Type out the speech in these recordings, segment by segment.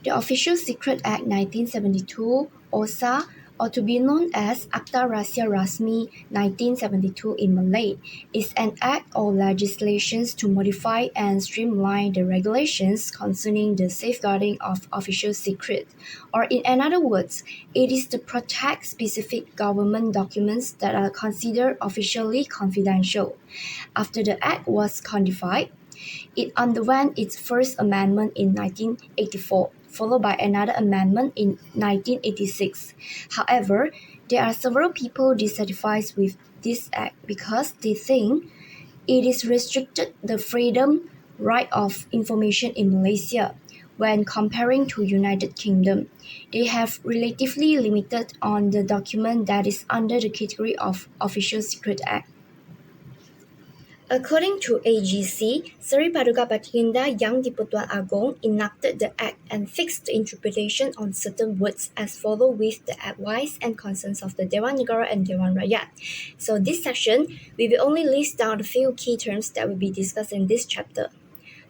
The Official Secret Act 1972, OSA, or to be known as Akta Rahsia Rasmi 1972 in Malay, is an act or legislation to modify and streamline the regulations concerning the safeguarding of official secrets. Or in other words, it is to protect specific government documents that are considered officially confidential. After the act was codified, it underwent its first amendment in 1984, followed by another amendment in 1986. However, there are several people dissatisfied with this act because they think it is restricted the freedom right of information in Malaysia. When comparing to United Kingdom, they have relatively limited on the document that is under the category of Official Secret Act. According to AGC, Seri Paduka Baginda Yang di-Pertuan Agong enacted the Act and fixed the interpretation on certain words as follow with the advice and concerns of the Dewan Negara and Dewan Rakyat. So this section, we will only list down a few key terms that will be discussed in this chapter.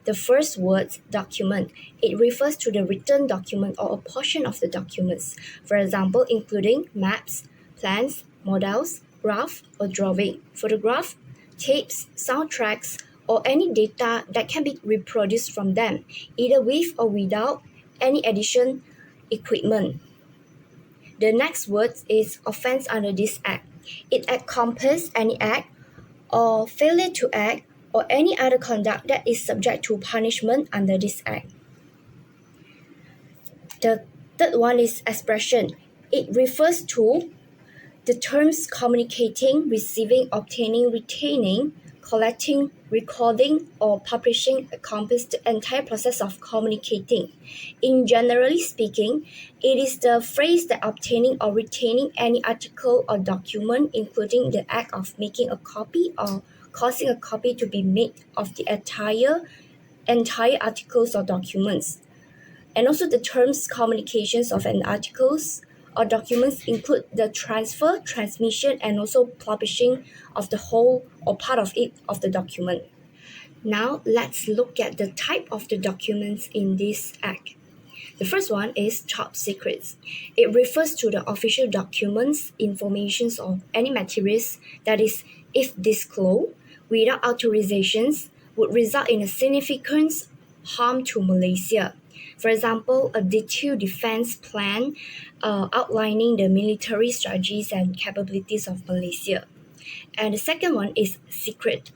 The first word, document. It refers to the written document or a portion of the documents. For example, including maps, plans, models, graph, or drawing, photograph, tapes, soundtracks, or any data that can be reproduced from them, either with or without any addition equipment. The next word is offense under this act. It encompasses any act or failure to act or any other conduct that is subject to punishment under this act. The third one is expression. It refers to the terms communicating, receiving, obtaining, retaining, collecting, recording, or publishing encompass the entire process of communicating. In generally speaking, it is the phrase that obtaining or retaining any article or document, including the act of making a copy or causing a copy to be made of the entire articles or documents. And also the terms communications of an articles or documents include the transfer, transmission, and also publishing of the whole or part of it of the document. Now let's look at the type of the documents in this act. The first one is top secrets. It refers to the official documents, informations, or any materials that is, if disclosed without authorizations, would result in a significant harm to Malaysia. For example, a detailed defense plan outlining the military strategies and capabilities of Malaysia. And the second one is secret.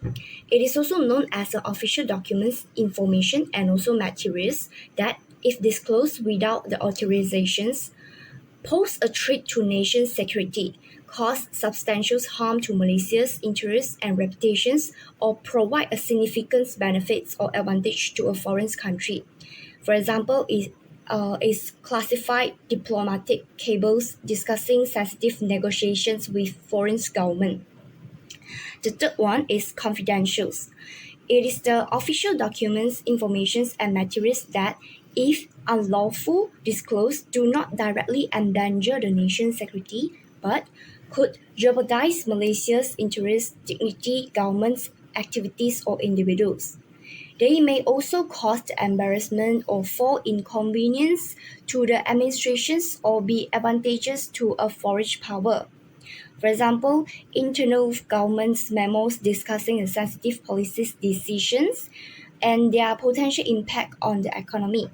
It is also known as the official documents, information, and also materials that, if disclosed without the authorizations, pose a threat to nation security, cause substantial harm to Malaysia's interests and reputations, or provide a significant benefits or advantage to a foreign country. For example, is classified diplomatic cables discussing sensitive negotiations with foreign government. The third one is confidentials. It is the official documents, informations, and materials that, if unlawful disclosed, do not directly endanger the nation's security, but could jeopardize Malaysia's interests, dignity, government's activities, or individuals. They may also cause embarrassment or for inconvenience to the administrations or be advantageous to a foreign power. For example, internal government's memos discussing sensitive policy decisions and their potential impact on the economy.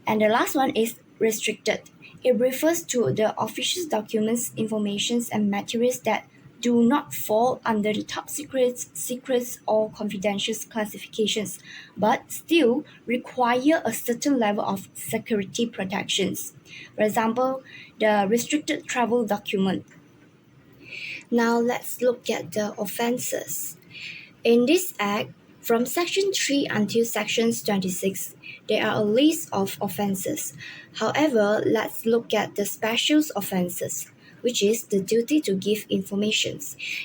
And the last one is restricted. It refers to the official documents, informations, and materials that do not fall under the top secrets or confidential classifications, but still require a certain level of security protections. For example, the restricted travel document. Now let's look at the offenses. In this act, from Section 3 until Section 26, there are a list of offenses. However, let's look at the special offenses, which is the duty to give information.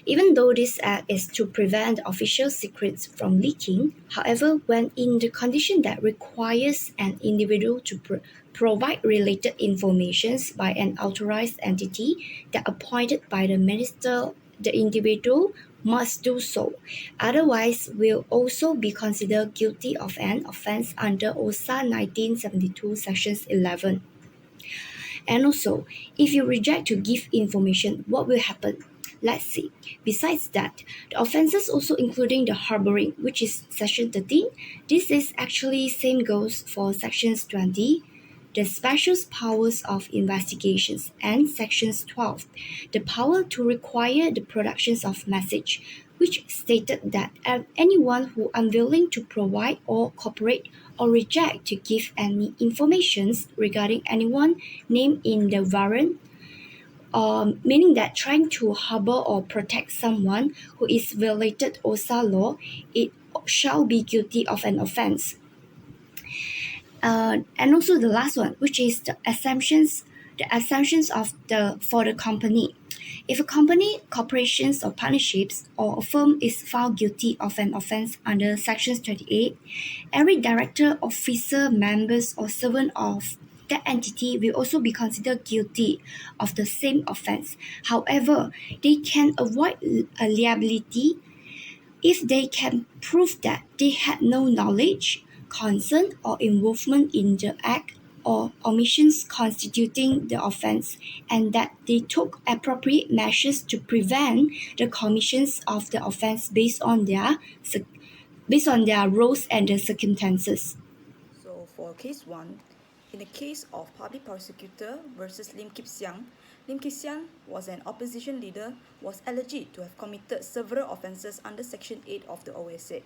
Even though this act is to prevent official secrets from leaking, however, when in the condition that requires an individual to provide related information by an authorized entity that appointed by the minister, the individual must do so. Otherwise, will also be considered guilty of an offence under OSA 1972 Sections 11. And also, if you reject to give information, what will happen? Let's see. Besides that, the offences also including the harboring, which is section 13. This is actually same goes for sections 20, the special powers of investigations, and sections 12, the power to require the productions of message, which stated that anyone who unwilling to provide or cooperate or reject to give any information regarding anyone named in the warrant, meaning that trying to harbor or protect someone who is violated OSA law, it shall be guilty of an offence. And also the last one, which is the assumptions of the for the company. If a company, corporations, or partnerships or a firm is found guilty of an offence under Sections 28, every director, officer, members, or servant of that entity will also be considered guilty of the same offence. However, they can avoid a liability if they can prove that they had no knowledge, consent, or involvement in the act or omissions constituting the offence, and that they took appropriate measures to prevent the commissions of the offence based on their roles and the circumstances. So for case 1, in the case of public prosecutor versus Lim Kip Siang was an opposition leader, was alleged to have committed several offences under Section 8 of the OSA.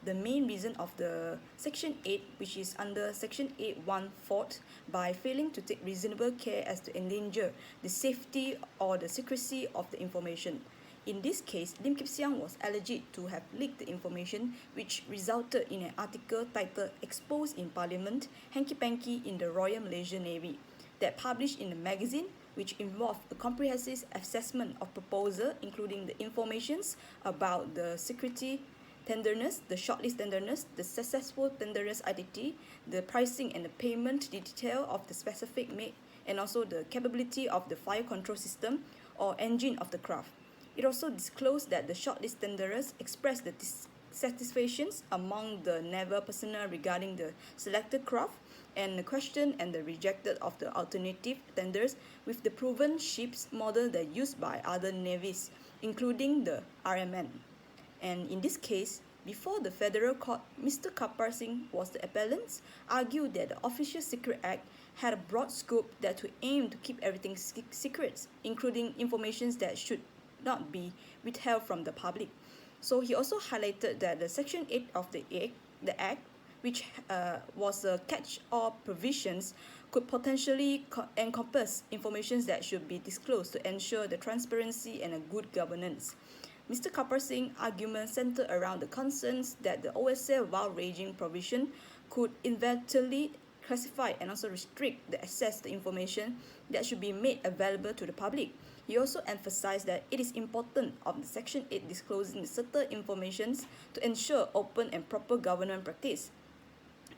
The main reason of the Section 8, which is under Section 8.1 by failing to take reasonable care as to endanger the safety or the secrecy of the information. In this case, Lim Kip Siang was alleged to have leaked the information, which resulted in an article titled Exposed in Parliament, Hanky Panky in the Royal Malaysian Navy, that published in the magazine, which involved a comprehensive assessment of proposal, including the informations about the security tenderness, the shortlist tenderness, the successful tenderer's identity, the pricing and the payment detail of the specific make, and also the capability of the fire control system or engine of the craft. It also disclosed that the shortlist tenderers expressed the dissatisfactions among the naval personnel regarding the selected craft, and the question and the rejected of the alternative tenders with the proven ships model that used by other navies, including the RMN. And in this case, before the federal court, Mr. Kapar Singh was the appellant, argued that the Official Secret Act had a broad scope that to aim to keep everything secret, including information that should not be withheld from the public. So he also highlighted that the Section 8 of the Act, which was a catch-all provisions, could potentially encompass information that should be disclosed to ensure the transparency and a good governance. Mr. Kapar Singh's argument centered around the concerns that the OSA wide-ranging provision could inadvertently classify and also restrict the access to information that should be made available to the public. He also emphasized that it is important of the Section 8 disclosing certain information to ensure open and proper governance practice.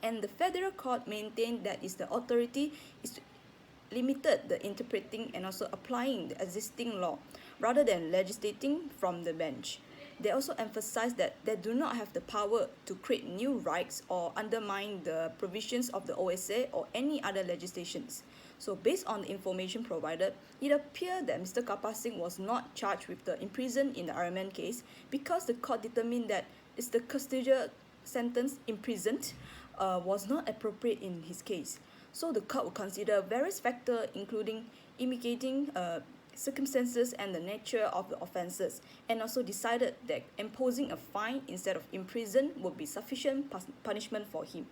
And the federal court maintained that is the authority is to limited the interpreting and also applying the existing law rather than legislating from the bench. They also emphasized that they do not have the power to create new rights or undermine the provisions of the OSA or any other legislations. So based on the information provided, it appeared that Mr. Kapar Singh was not charged with the imprisonment in the RMN case because the court determined that the custodial sentence imprisoned was not appropriate in his case. So the court will consider various factors including mitigating circumstances and the nature of the offences, and also decided that imposing a fine instead of imprison would be sufficient punishment for him.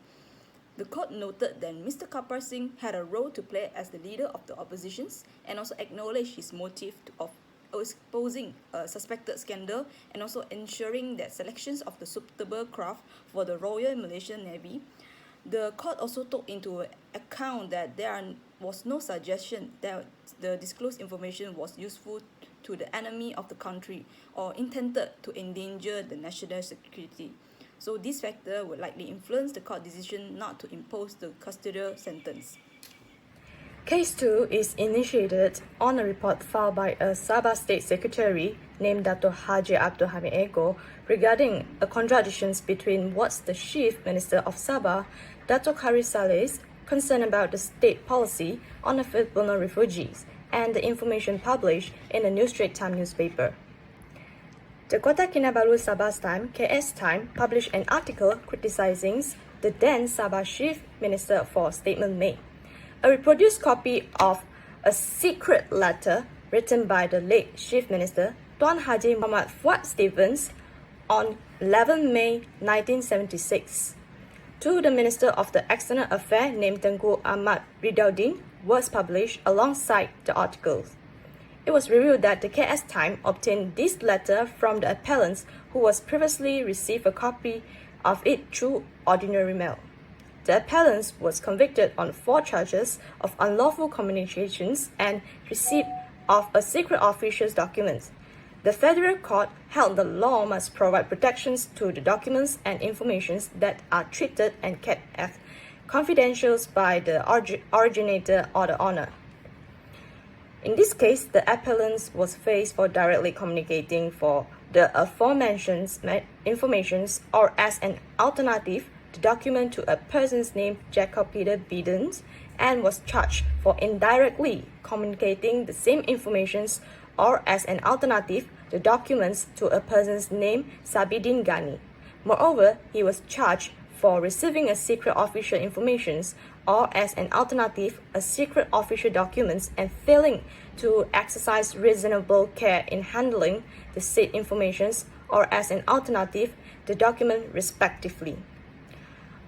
The court noted that Mr. Kapar Singh had a role to play as the leader of the oppositions and also acknowledged his motive of exposing a suspected scandal and also ensuring that selections of the suitable craft for the Royal Malaysian Navy. The court also took into account that there was no suggestion that the disclosed information was useful to the enemy of the country or intended to endanger the national security. So this factor would likely influence the court decision not to impose the custodial sentence. Case 2 is initiated on a report filed by a Sabah State Secretary named Dato Haji Abdul Hamid Ego regarding a contradictions between what's the Chief Minister of Sabah, Dato Haris Saleh's concern about the state policy on the Filipino refugees and the information published in the New Straits Times newspaper. The Kota Kinabalu Sabah's Time, KS Time, published an article criticizing the then Sabah Chief Minister for statement made. A reproduced copy of a secret letter written by the late Chief Minister, Tuan Haji Muhammad Fuad Stevens, on 11 May 1976, to the Minister of the External Affairs named Tengku Ahmad Ridauddin was published alongside the articles. It was revealed that the KS Time obtained this letter from the appellant who was previously received a copy of it through ordinary mail. The appellant was convicted on 4 charges of unlawful communications and receipt of a secret official's document. The federal court held the law must provide protections to the documents and informations that are treated and kept as confidential by the originator or the owner. In this case, the appellant was faced for directly communicating for the aforementioned informations or as an alternative the document to a person's name Jacob Peter Bidens and was charged for indirectly communicating the same informations or as an alternative the documents to a person's name Sabidin Ghani. Moreover, he was charged for receiving a secret official information or as an alternative a secret official documents and failing to exercise reasonable care in handling the said informations or as an alternative the document respectively.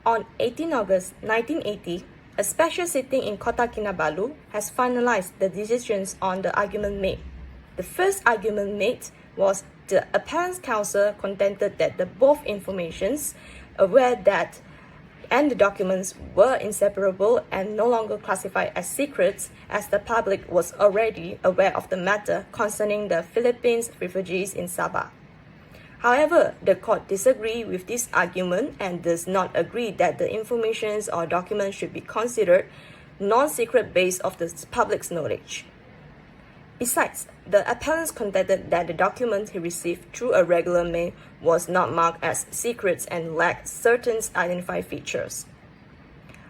On 18 August 1980, a special sitting in Kota Kinabalu has finalized the decisions on the argument made. The first argument made was the appellant's counsel contended that the both informations were that and the documents were inseparable and no longer classified as secrets as the public was already aware of the matter concerning the Philippines refugees in Sabah. However, the court disagreed with this argument and does not agree that the information or documents should be considered non-secret based of the public's knowledge. Besides, the appellant contended that the document he received through a regular mail was not marked as secrets and lacked certain identifying features.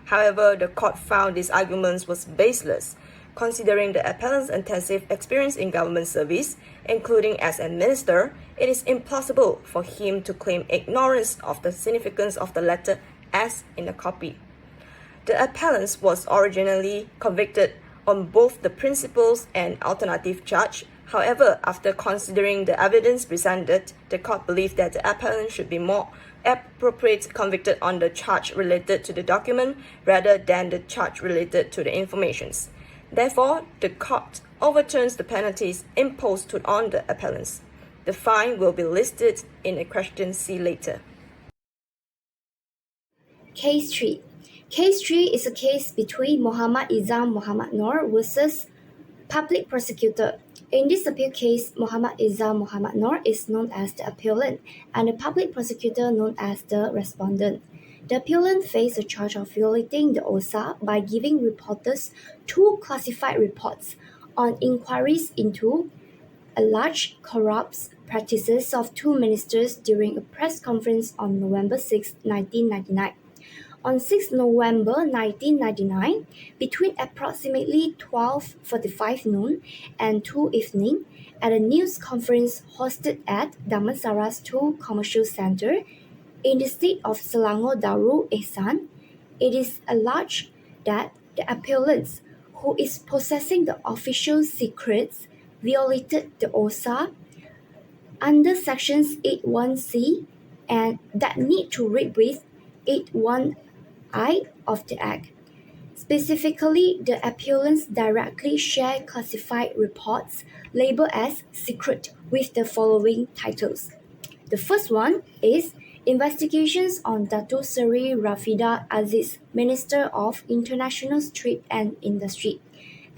However, the court found these arguments was baseless, considering the appellant's intensive experience in government service, including as a minister. It is impossible for him to claim ignorance of the significance of the letter as in a copy. The appellant was originally convicted on both the principals and alternative charge. However, after considering the evidence presented, the court believed that the appellant should be more appropriate convicted on the charge related to the document rather than the charge related to the informations. Therefore, the court overturns the penalties imposed on the appellants. The fine will be listed in a question C later. Case 3. Case 3 is a case between Muhammad Izam Muhammad Noor versus Public Prosecutor. In this appeal case, Muhammad Izam Muhammad Noor is known as the appellant and the Public Prosecutor known as the respondent. The appellant faced a charge of violating the OSA by giving reporters 2 classified reports on inquiries into alleged corrupt practices of 2 ministers during a press conference on November 6, 1999. On 6 November 1999, between approximately 12:45 noon and 2 evening, at a news conference hosted at Damansara's 2 Commercial Center in the state of Selangor Darul Ehsan, it is alleged that the appellant, who is possessing the official secrets, violated the OSA under sections 81C and that need to read with 81I of the Act. Specifically, the appellants directly share classified reports labeled as secret with the following titles. The first one is Investigations on Dato Seri Rafida Aziz, Minister of International Trade and Industry.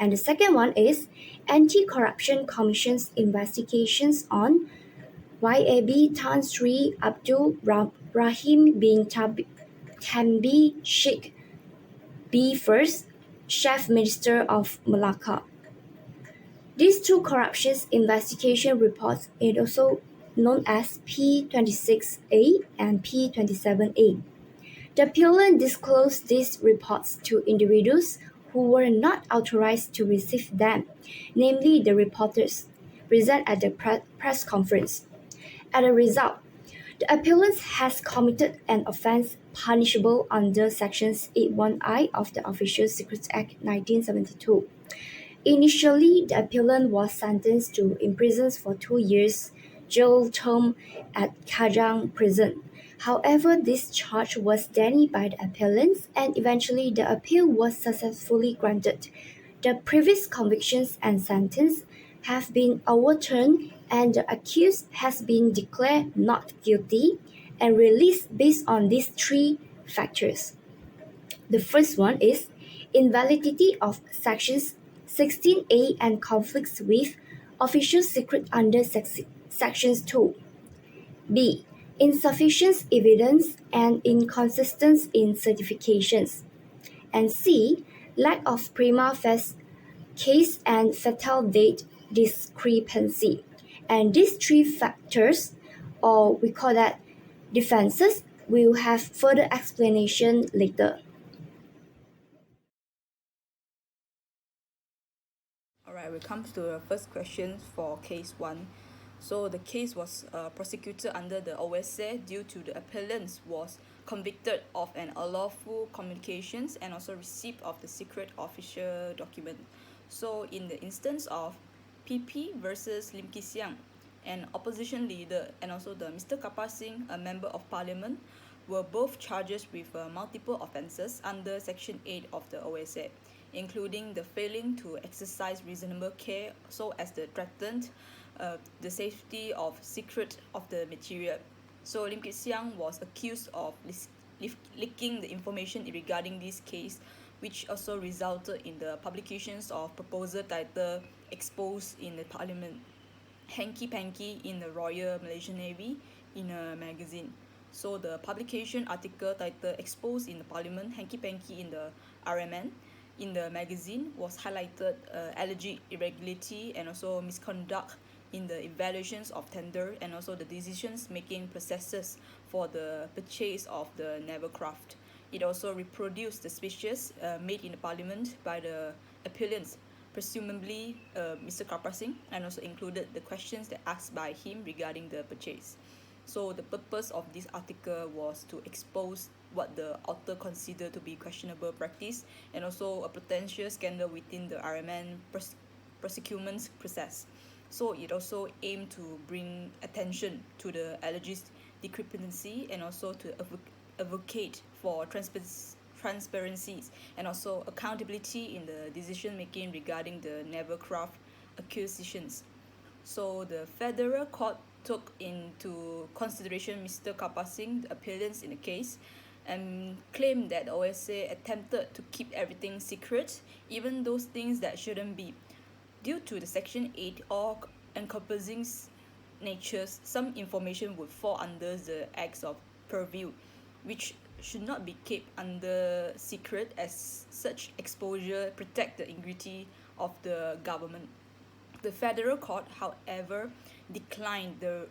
And the second one is Anti-Corruption Commission's investigations on YAB Tan Sri Abdul Rahim bin Tambi Sheikh B. First Chief Minister of Malacca. These two corruptions investigation reports are also known as P26A and P27A. The appellant disclosed these reports to individuals who were not authorized to receive them, namely the reporters present at the press conference. As a result, the appellant has committed an offense punishable under Sections 81I of the Official Secrets Act 1972. Initially, the appellant was sentenced to imprisonment for 2 years jail term at Kajang prison. However, this charge was denied by the appellant and eventually the appeal was successfully granted. The previous convictions and sentence have been overturned and the accused has been declared not guilty and released based on these three factors. The first one is invalidity of sections 16A and conflicts with official secret under sections 2. B. Insufficient evidence and inconsistency in certifications. And C. Lack of prima facie case and fatal date discrepancy. And these three factors, or we call that defenses, will have further explanation later. Alright, we come to the first question for case 1. So the case was prosecuted under the OSA due to the appellant was convicted of an unlawful communications and also receipt of the secret official document. So in the instance of PP versus Lim Kee Siang, an opposition leader, and also the Mr. Kapar Singh, a member of parliament, were both charged with multiple offences under Section 8 of the OSA, including the failing to exercise reasonable care so as to threaten the safety of secret of the material. So Lim Kee Siang was accused of leaking the information regarding this case, which also resulted in the publications of proposal title exposed in the parliament, Hanky Panky in the Royal Malaysian Navy in a magazine. So the publication article titled exposed in the parliament, Hanky Panky in the RMN in the magazine was highlighted alleged irregularity and also misconduct in the evaluations of tender and also the decisions making processes for the purchase of the naval craft. It also reproduced the speeches made in the parliament by the appellants, presumably Mr. Kapar Singh, and also included the questions that asked by him regarding the purchase. So the purpose of this article was to expose what the author considered to be questionable practice and also a potential scandal within the RMN prosecutment process. So it also aimed to bring attention to the alleged discrepancy and also to advocate for transparencies and also accountability in the decision making regarding the naval craft acquisitions. So the federal court took into consideration Mr. Kapar Singh, the appellants in the case, and claimed that OSA attempted to keep everything secret, even those things that shouldn't be. Due to the Section 8 or encompassing natures, some information would fall under the acts of purview, which should not be kept under secret, as such exposure protect the integrity of the government. The federal court, however, declined the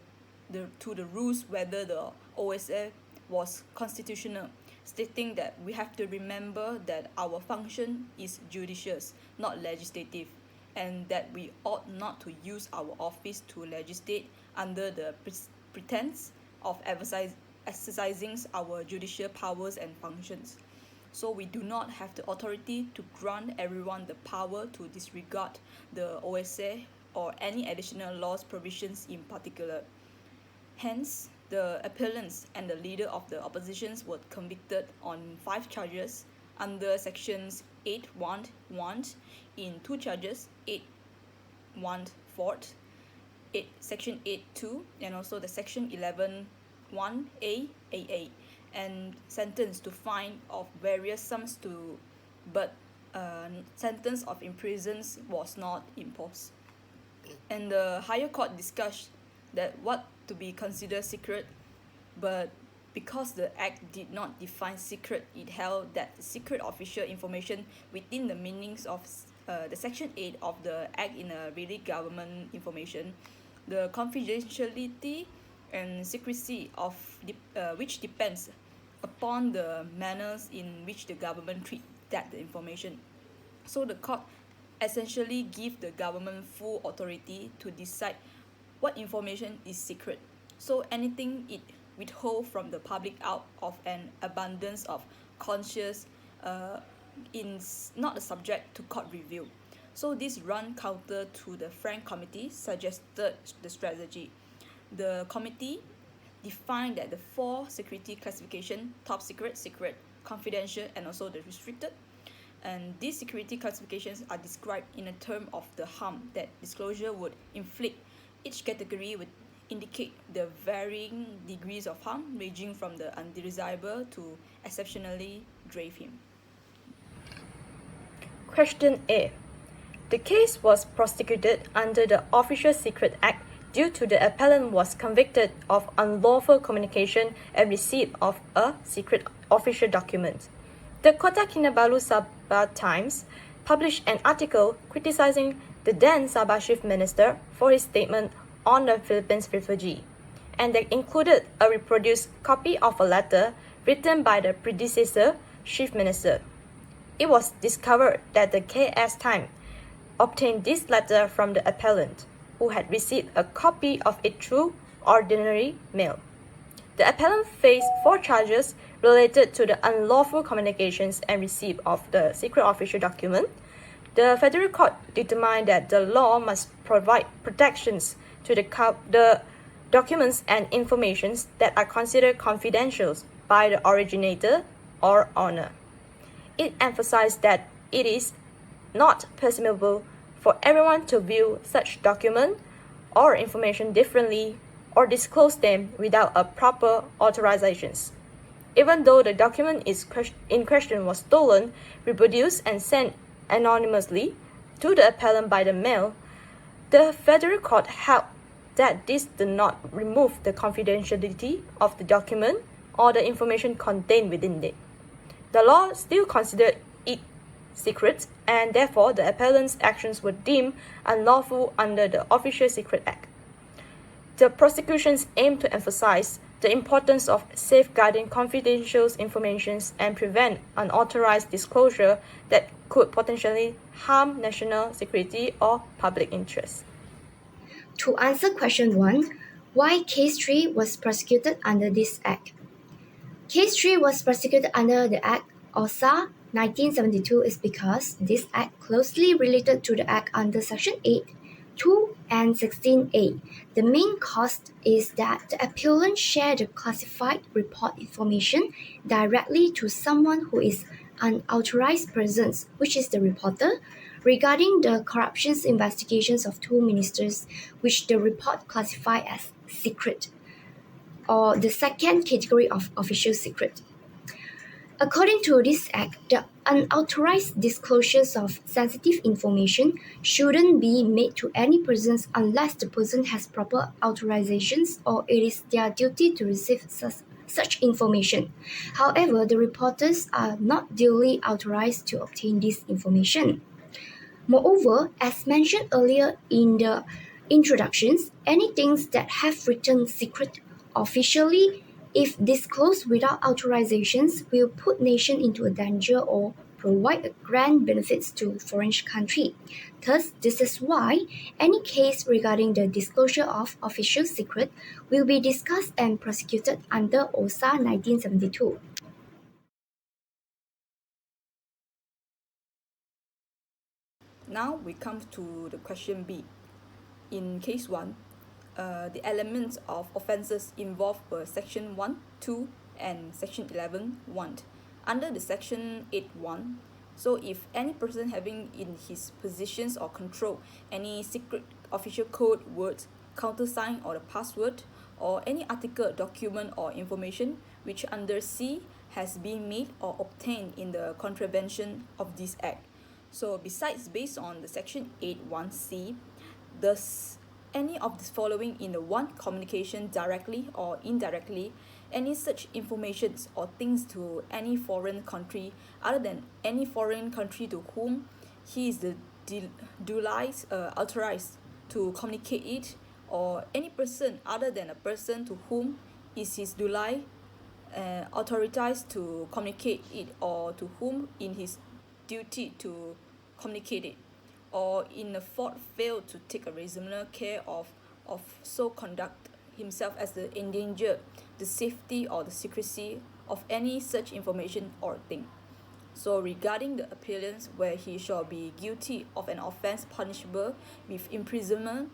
rules whether the OSA was constitutional, stating that we have to remember that our function is judicial, not legislative, and that we ought not to use our office to legislate under the pretense of exercising our judicial powers and functions. So we do not have the authority to grant everyone the power to disregard the OSA or any additional laws provisions in particular. Hence, the appellants and the leader of the oppositions were convicted on 5 charges under sections 8.1.1 in 2 charges, 8.1.4, section 8.2, and also the section 11.1a, and sentenced to fine of various sums to, but sentence of imprisonment was not imposed. And the higher court discussed that what to be considered secret, but Because the Act did not define secret, it held that the secret official information within the meanings of the Section 8 of the Act in a really government information, the confidentiality and secrecy of which depends upon the manners in which the government treat that the information. So the court essentially give the government full authority to decide what information is secret. So anything it withhold from the public out of an abundance of conscience is not a subject to court review. So this run counter to the Frank Committee suggested the strategy. The committee defined that the four security classification: top secret, secret, confidential, and also the restricted. And these security classifications are described in a term of the harm that disclosure would inflict. Each category would indicate the varying degrees of harm, ranging from the undesirable to exceptionally grave him. Question A. The case was prosecuted under the Official Secret Act due to the appellant was convicted of unlawful communication and receipt of a secret official document. The Kota Kinabalu Sabah Times published an article criticizing the then Sabah Chief Minister for his statement on the Philippines refugee, and that included a reproduced copy of a letter written by the predecessor Chief Minister. It was discovered that the KS Times obtained this letter from the appellant, who had received a copy of it through ordinary mail. The appellant faced 4 charges related to the unlawful communications and receipt of the secret official document. The federal court determined that the law must provide protections to the documents and informations that are considered confidential by the originator or owner. It emphasized that it is not permissible for everyone to view such document or information differently or disclose them without a proper authorizations. Even though the document in question was stolen, reproduced, and sent anonymously to the appellant by the mail, the federal court held that this did not remove the confidentiality of the document or the information contained within it. The law still considered it secret, and therefore the appellant's actions were deemed unlawful under the Official Secret Act. The prosecutions aim to emphasize the importance of safeguarding confidential information and prevent unauthorized disclosure that could potentially harm national security or public interest. To answer question 1, why Case 3 was prosecuted under this Act? Case 3 was prosecuted under the Act OSA 1972 is because this Act closely related to the Act under Section 8, 2, and 16A. The main cause is that the appellant shared the classified report information directly to someone who is unauthorized persons, which is the reporter, regarding the corruption investigations of 2 ministers, which the report classified as secret, or the second category of official secret. According to this Act, the unauthorized disclosures of sensitive information shouldn't be made to any persons unless the person has proper authorizations or it is their duty to receive such information. However, the reporters are not duly authorized to obtain this information. Moreover, as mentioned earlier in the introductions, any things that have written secret officially, if disclosed without authorizations, will put nation into a danger or provide grand benefits to foreign country. Thus, this is why any case regarding the disclosure of official secret will be discussed and prosecuted under OSA 1972. Now we come to the question B. In case 1, the elements of offences involved were Section 1, 2, and Section 11, 1. Under the Section 8.1, so if any person having in his possessions or control any secret official code, words, countersign, or the password, or any article, document, or information which under C has been made or obtained in the contravention of this Act. So besides, based on the Section 8.1c, thus any of the following in the one communication directly or indirectly any such informations or things to any foreign country other than any foreign country to whom he is the duly authorized to communicate it, or any person other than a person to whom is his duly authorized to communicate it, or to whom in his duty to communicate it, or in the fourth failed to take a reasonable care of so conduct himself as to endanger the safety or the secrecy of any such information or thing. So regarding the appearance where he shall be guilty of an offence punishable with imprisonment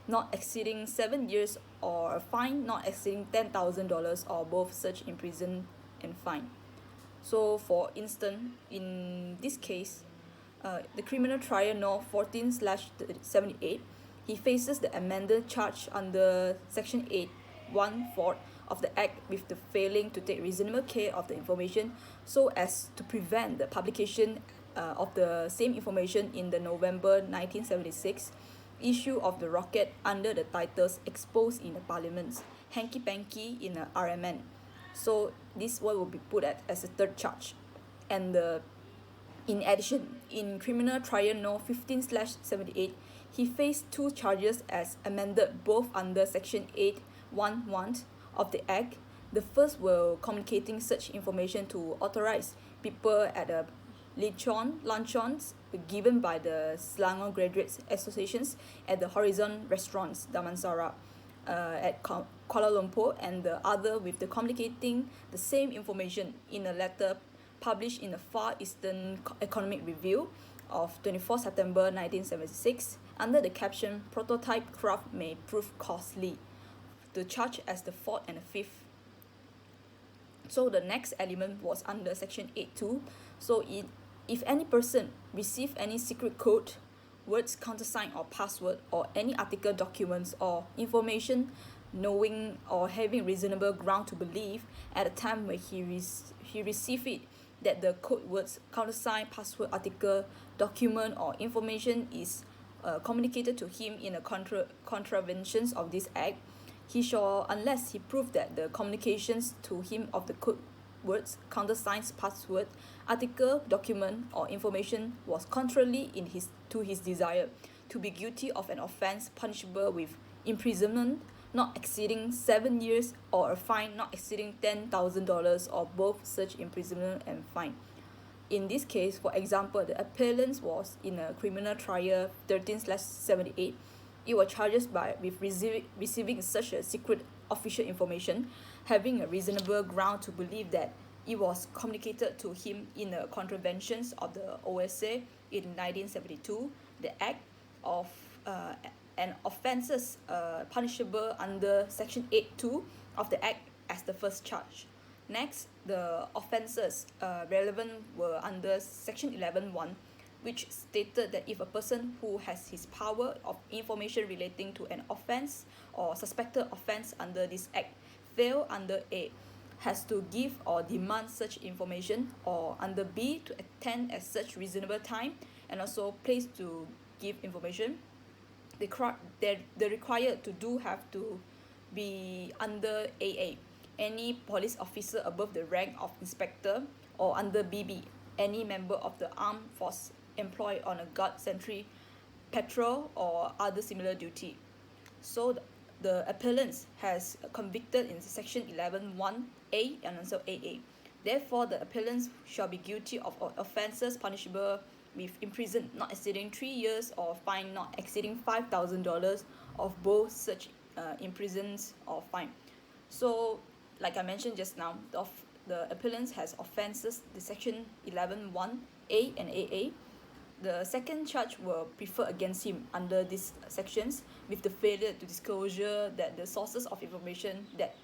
not exceeding 7 years, or a fine not exceeding $10,000, or both such imprison and fine. So for instance, in this case, the criminal trial no 14/78, he faces the amended charge under section 8 1/4 of the act with the failing to take reasonable care of the information so as to prevent the publication of the same information in the November 1976 issue of the rocket under the titles exposed in the parliaments, hanky panky in the RMN. So this one will be put as a third charge. And in addition, in criminal trial no 15/78, he faced two charges as amended both under section 811 of the act. The first were communicating such information to authorized people at a luncheons given by the Selangor Graduates Associations at the Horizon Restaurants Damansara at Kuala Lumpur, and the other with the communicating the same information in a letter published in the Far Eastern Economic Review of 24 September 1976 under the caption "Prototype craft may prove costly," to charge as the fourth and the fifth. So the next element was under section 8.2. So if any person receive any secret code, words, countersign or password, or any article, documents or information, knowing or having reasonable ground to believe at the time when he received it that the code words, countersign, password, article, document or information is communicated to him in a contraventions of this act, he shall, unless he prove that the communications to him of the code words, countersigns, password, article, document or information was contrary to his desire, to be guilty of an offence punishable with imprisonment not exceeding 7 years, or a fine not exceeding $10,000, or both such imprisonment and fine. In this case, for example, the appellant was in a criminal trial 13/78. It was charged with receiving such a secret official information, having a reasonable ground to believe that it was communicated to him in the contraventions of the OSA in 1972, the act of and offences punishable under section 8.2 of the act as the first charge. Next, the offences relevant were under section 11.1, which stated that if a person who has his power of information relating to an offence or suspected offence under this act fail under A, has to give or demand such information, or under B, to attend at such reasonable time and also place to give information, the required to do have to be under AA, any police officer above the rank of inspector, or under BB, any member of the armed force employed on a guard, sentry, patrol or other similar duty. So the appellant has convicted in section 11.1A and also AA. Therefore, the appellant shall be guilty of offences punishable with imprisonment not exceeding 3 years, or fine not exceeding $5,000, of both such imprisonment or fine. So, like I mentioned just now, the appellant has offences the section 11.1A and AA. The second charge will prefer against him under these sections with the failure to disclosure that the sources of information that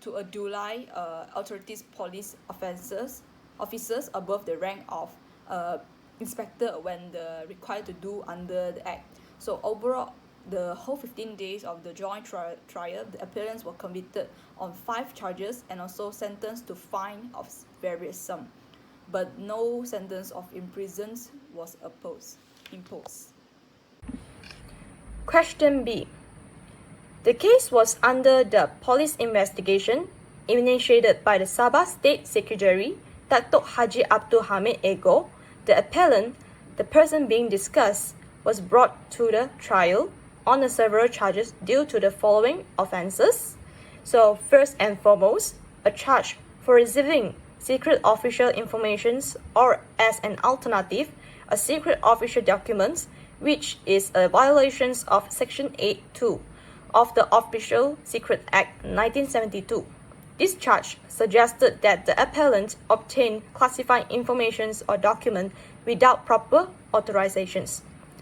to a duly authorities police officers above the rank of inspector when the required to do under the act. So overall, the whole 15 days of the joint trial, the appellants were convicted on 5 charges and also sentenced to fine of various sum, but no sentence of imprisonment was imposed. Question B. The case was under the police investigation initiated by the Sabah State Secretary, Datuk Haji Abdul Hamid Ego. The appellant, the person being discussed, was brought to the trial on the several charges due to the following offences. So, first and foremost, a charge for receiving secret official informations or as an alternative, a secret official document, which is a violation of Section 8.2 of the Official Secret Act 1972. This charge suggested that the appellant obtained classified information or document without proper authorizations.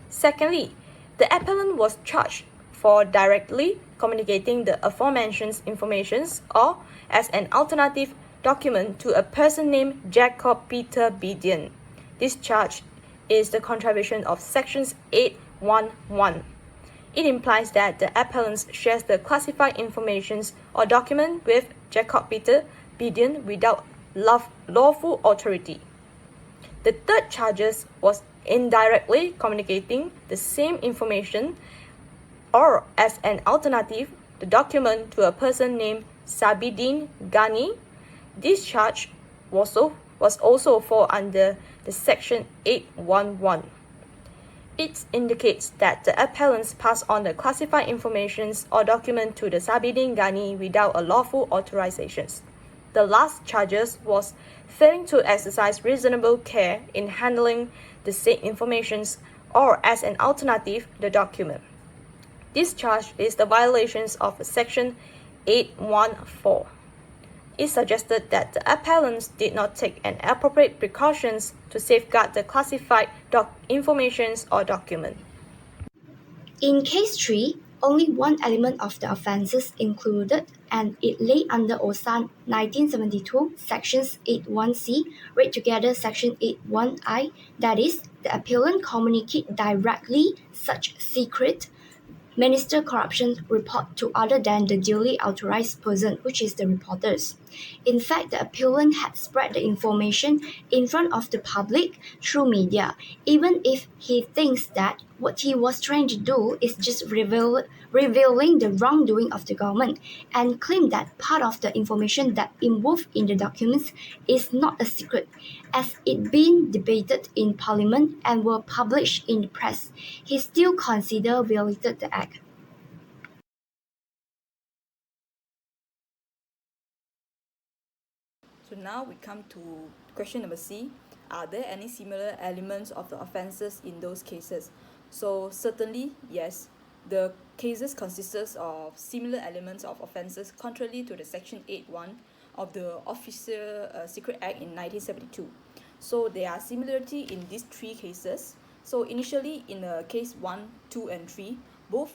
Secondly, the appellant was charged for directly communicating the aforementioned information or as an alternative document to a person named Jacob Peter Bidian. This charge is the contravention of Sections 811. It implies that the appellant shares the classified information or document with Jacob Peter Bidian without lawful authority. The third charge was indirectly communicating the same information or as an alternative the document to a person named Sabidin Ghani. This charge was also fall under the Section 811. It indicates that the appellants passed on the classified information or document to the Sabidin Ghani without a lawful authorization. The last charges was failing to exercise reasonable care in handling the said information or as an alternative the document. This charge is the violations of Section 814. It suggested that the appellants did not take an appropriate precautions to safeguard the classified information or document. In case 3, only one element of the offences included, and it lay under OSA 1972, Sections 81C, read together Section 81I, that is, the appellant communicate directly such secret minister corruption report to other than the duly authorized person, which is the reporters. In fact, the appellant had spread the information in front of the public through media, even if he thinks that what he was trying to do is just revealing the wrongdoing of the government, and claim that part of the information that involved in the documents is not a secret, as it been debated in parliament and were published in the press. He still consider violated the act. So now we come to question number C. Are there any similar elements of the offences in those cases? So certainly, yes. The cases consists of similar elements of offences contrary to the Section 8.1 of the Official Secret Act in 1972. So there are similarity in these three cases. So initially in case 1, 2 and 3, both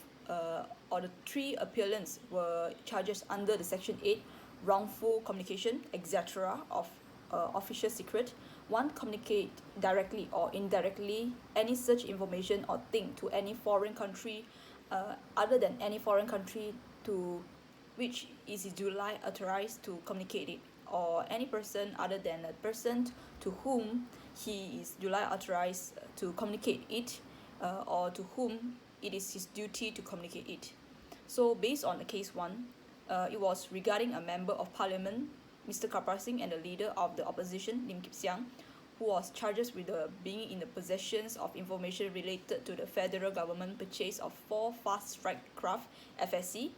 or the three appellants were charged under the Section 8 wrongful communication, etc. of official secret. One, communicate directly or indirectly any such information or thing to any foreign country other than any foreign country to which is duly authorized to communicate it, or any person other than a person to whom he is duly authorized to communicate it, or to whom it is his duty to communicate it. So based on the case 1, it was regarding a member of parliament, Mr. Karpal Singh, and the leader of the opposition, Lim Kip Siang, who was charged with being in the possession of information related to the federal government purchase of 4 fast strike craft FSC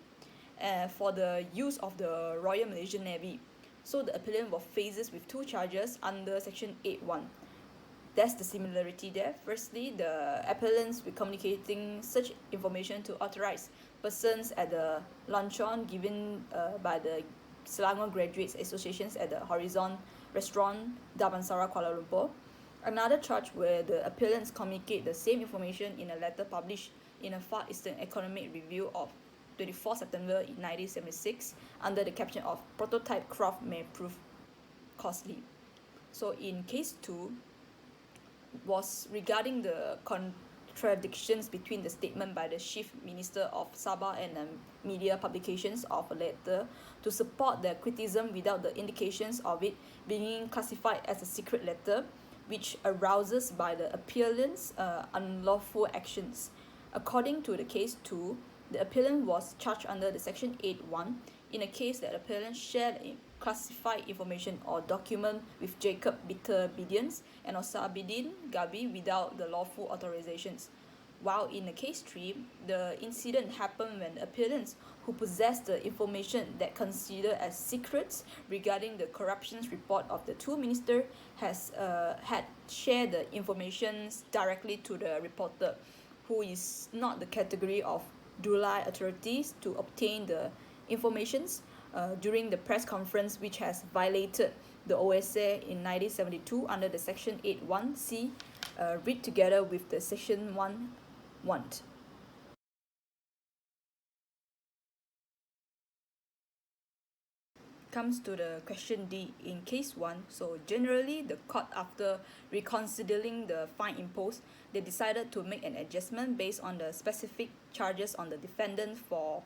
for the use of the Royal Malaysian Navy. So the appellant was faced with 2 charges under Section 8.1. That's the similarity there. Firstly, the appellants were communicating such information to authorized persons at the luncheon given by the Selangor Graduates Associations at the Horizon Restaurant, Damansara, Kuala Lumpur. Another charge where the appellants communicate the same information in a letter published in a Far Eastern Economic Review of 24 September 1976 under the caption of "Prototype Craft May Prove Costly." So in case 2, was regarding the contradictions between the statement by the Chief Minister of Sabah and media publications of a letter to support the criticism without the indications of it being classified as a secret letter, which arouses by the appellant's unlawful actions. According to the case 2, the appellant was charged under the section 8.1 in a case that the appellant shared classified information or document with Jacob Bitter Bidians and Osabidin Gabi without the lawful authorizations. While in the case 3, the incident happened when the appellants who possessed the information that considered as secrets regarding the corruptions report of the two ministers had shared the information directly to the reporter, who is not the category of Dulai authorities to obtain the informations during the press conference, which has violated the OSA in 1972 under the section 8.1c, read together with the section 1.1. Comes to the question D in case 1. So generally the court, after reconsidering the fine imposed, they decided to make an adjustment based on the specific charges on the defendant for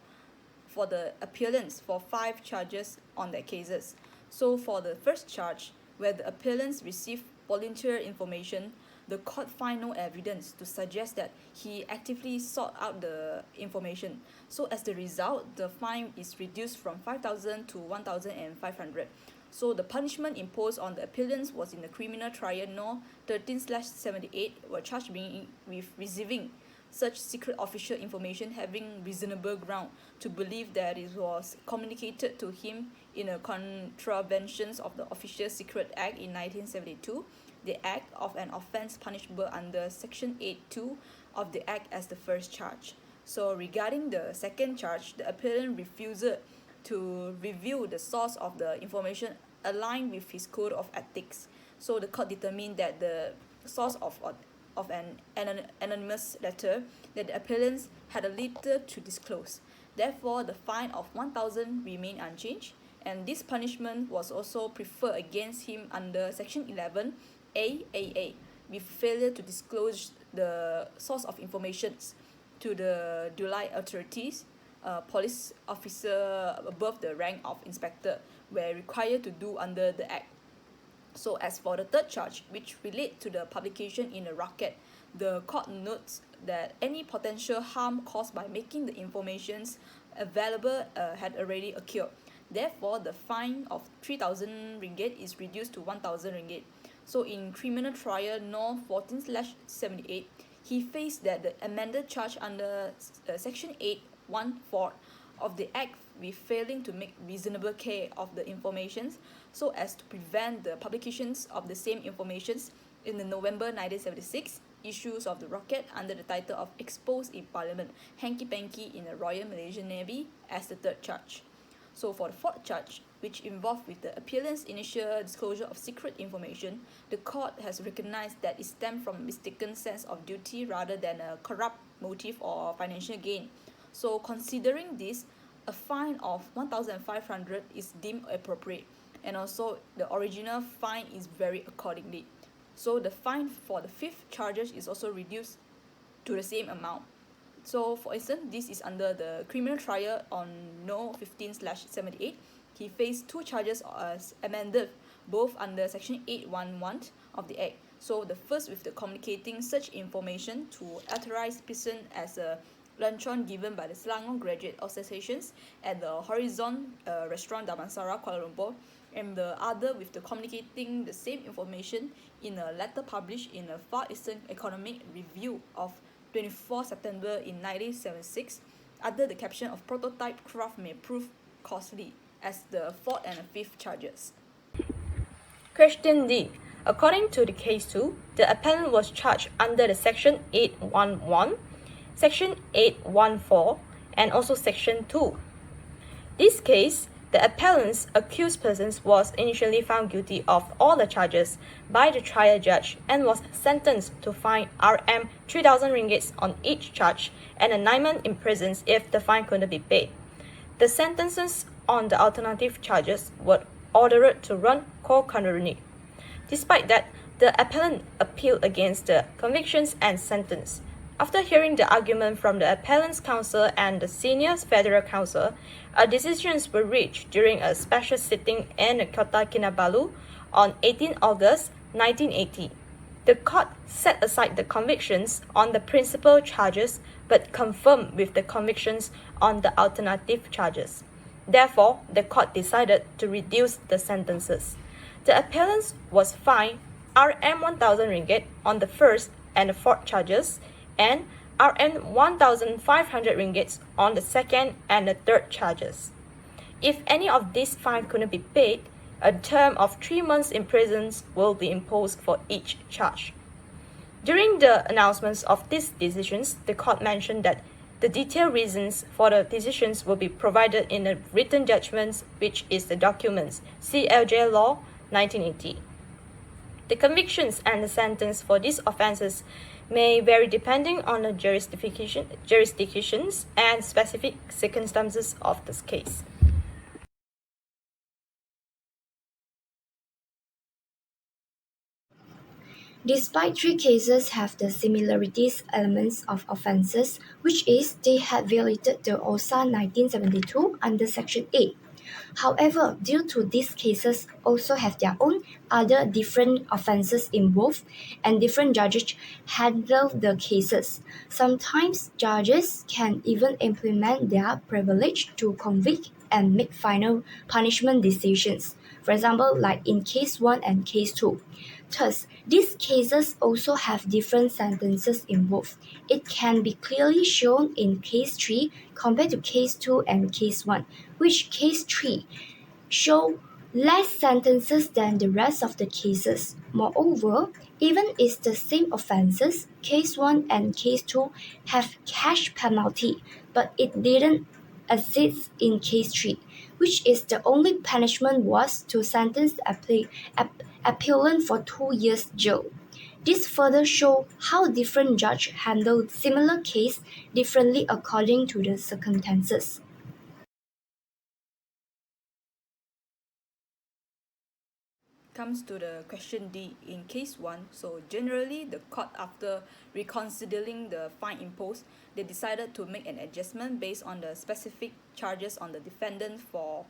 the appellants for 5 charges on their cases. So for the first charge, where the appellants received voluntary information, the court find no evidence to suggest that he actively sought out the information. So as the result, the fine is reduced from 5,000 to 1,500. So the punishment imposed on the appellants was in the criminal trial no 13/78 were charged with receiving such secret official information having reasonable ground to believe that it was communicated to him in a contravention of the Official Secret Act in 1972, the act of an offence punishable under section 8.2 of the act as the first charge. So regarding the second charge, the appellant refused to reveal the source of the information aligned with his code of ethics. So the court determined that the source of an anonymous letter that the appellants had a little to disclose. Therefore, the fine of 1,000 remained unchanged, and this punishment was also preferred against him under section 11 AAA with failure to disclose the source of information to the Dulai authorities. Police officer above the rank of inspector were required to do under the act. So as for the third charge, which relate to the publication in a rocket, the court notes that any potential harm caused by making the informations available had already occurred. Therefore, the fine of 3,000 ringgit is reduced to 1,000 ringgit. So in criminal trial no 14/78, he faced that the amended charge under section 8.1.4 of the act with failing to make reasonable care of the informations so as to prevent the publications of the same informations in the November 1976 issues of the rocket under the title of Exposed in Parliament, Hanky Panky in the Royal Malaysian Navy as the third charge. So for the fourth charge, which involved with the appellant's initial disclosure of secret information, the court has recognized that it stemmed from a mistaken sense of duty rather than a corrupt motive or financial gain. So considering this, a fine of 1,500 is deemed appropriate, and also the original fine is varied accordingly. So the fine for the fifth charges is also reduced to the same amount. So for instance, this is under the criminal trial on no 15/78. He faced 2 charges as amended, both under section 8.1.1 of the act. So the first with the communicating such information to authorized person as a luncheon given by the Selangor Graduate Associations at the Horizon Restaurant Damansara, Kuala Lumpur, and the other with the communicating the same information in a letter published in a Far Eastern Economic Review of 24 September in 1976 under the caption of prototype craft may prove costly as the fourth and the fifth charges. Question D. According to the case 2, the appellant was charged under the section 8.1.1, section 8.1.4, and also section 2. This case, the appellant's accused persons was initially found guilty of all the charges by the trial judge and was sentenced to fine Rm 3,000 ringgit on each charge and a 9-month in prison if the fine couldn't be paid. The sentences on the alternative charges were ordered to run concurrently. Despite that, the appellant appealed against the convictions and sentence. After hearing the argument from the appellant's counsel and the senior federal counsel, a decisions were reached during a special sitting in Kota Kinabalu on 18 August 1980. The court set aside the convictions on the principal charges but confirmed with the convictions on the alternative charges. Therefore, the court decided to reduce the sentences. The appellant was fined Rm 1,000 ringgit on the first and the fourth charges and Rm 1,500 ringgit on the second and the third charges. If any of these fines couldn't be paid, a term of 3 months in prison will be imposed for each charge. During the announcements of these decisions, the court mentioned that the detailed reasons for the decisions will be provided in the written judgments, which is the documents CLJ Law 1980. The convictions and the sentence for these offences may vary depending on the jurisdictions and specific circumstances of this case. Despite three cases have the similarities elements of offences, which is they had violated the OSA 1972 under Section 8. However, due to these cases also have their own other different offences involved and different judges handle the cases. Sometimes judges can even implement their privilege to convict and make final punishment decisions. For example, like in case 1 and case 2. Thus, these cases also have different sentences involved. It can be clearly shown in case 3 compared to case 2 and case 1, which case 3 show less sentences than the rest of the cases. Moreover, even if the same offences, case 1 and case 2 have cash penalty, but it didn't exist in case 3, which is the only punishment was to sentence the appellant for 2 years jail. This further show how different judges handle similar case differently according to the circumstances. Comes to the question D in case 1. So generally the court, after reconsidering the fine imposed, they decided to make an adjustment based on the specific charges on the defendant for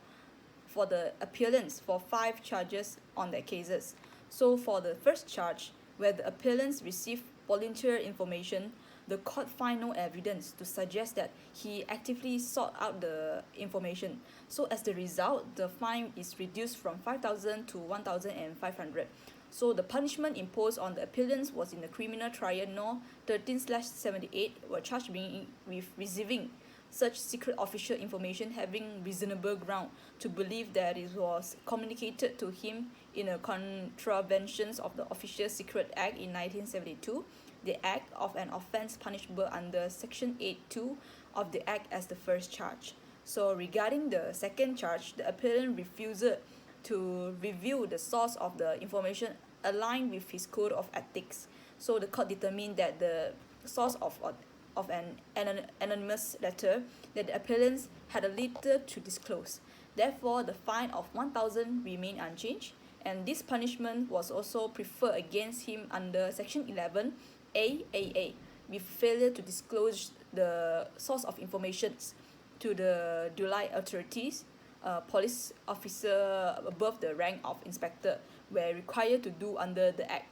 the appellants for 5 charges on their cases. So for the first charge, where the appellants received voluntary information, the court find no evidence to suggest that he actively sought out the information. So as the result, the fine is reduced from 5,000 to 1,500. So the punishment imposed on the appellants was in the criminal trial no 13/78 were charged with receiving such secret official information having reasonable ground to believe that it was communicated to him in a contravention of the Official Secret Act in 1972, the act of an offence punishable under Section 8(2) of the Act as the first charge. So regarding the second charge, the appellant refused to reveal the source of the information aligned with his code of ethics. So the court determined that the source of an anonymous letter that the appellants had a little to disclose. Therefore, the fine of 1,000 remained unchanged, and this punishment was also preferred against him under Section 11 AAA with failure to disclose the source of information to the July authorities. Police officer above the rank of inspector were required to do under the Act.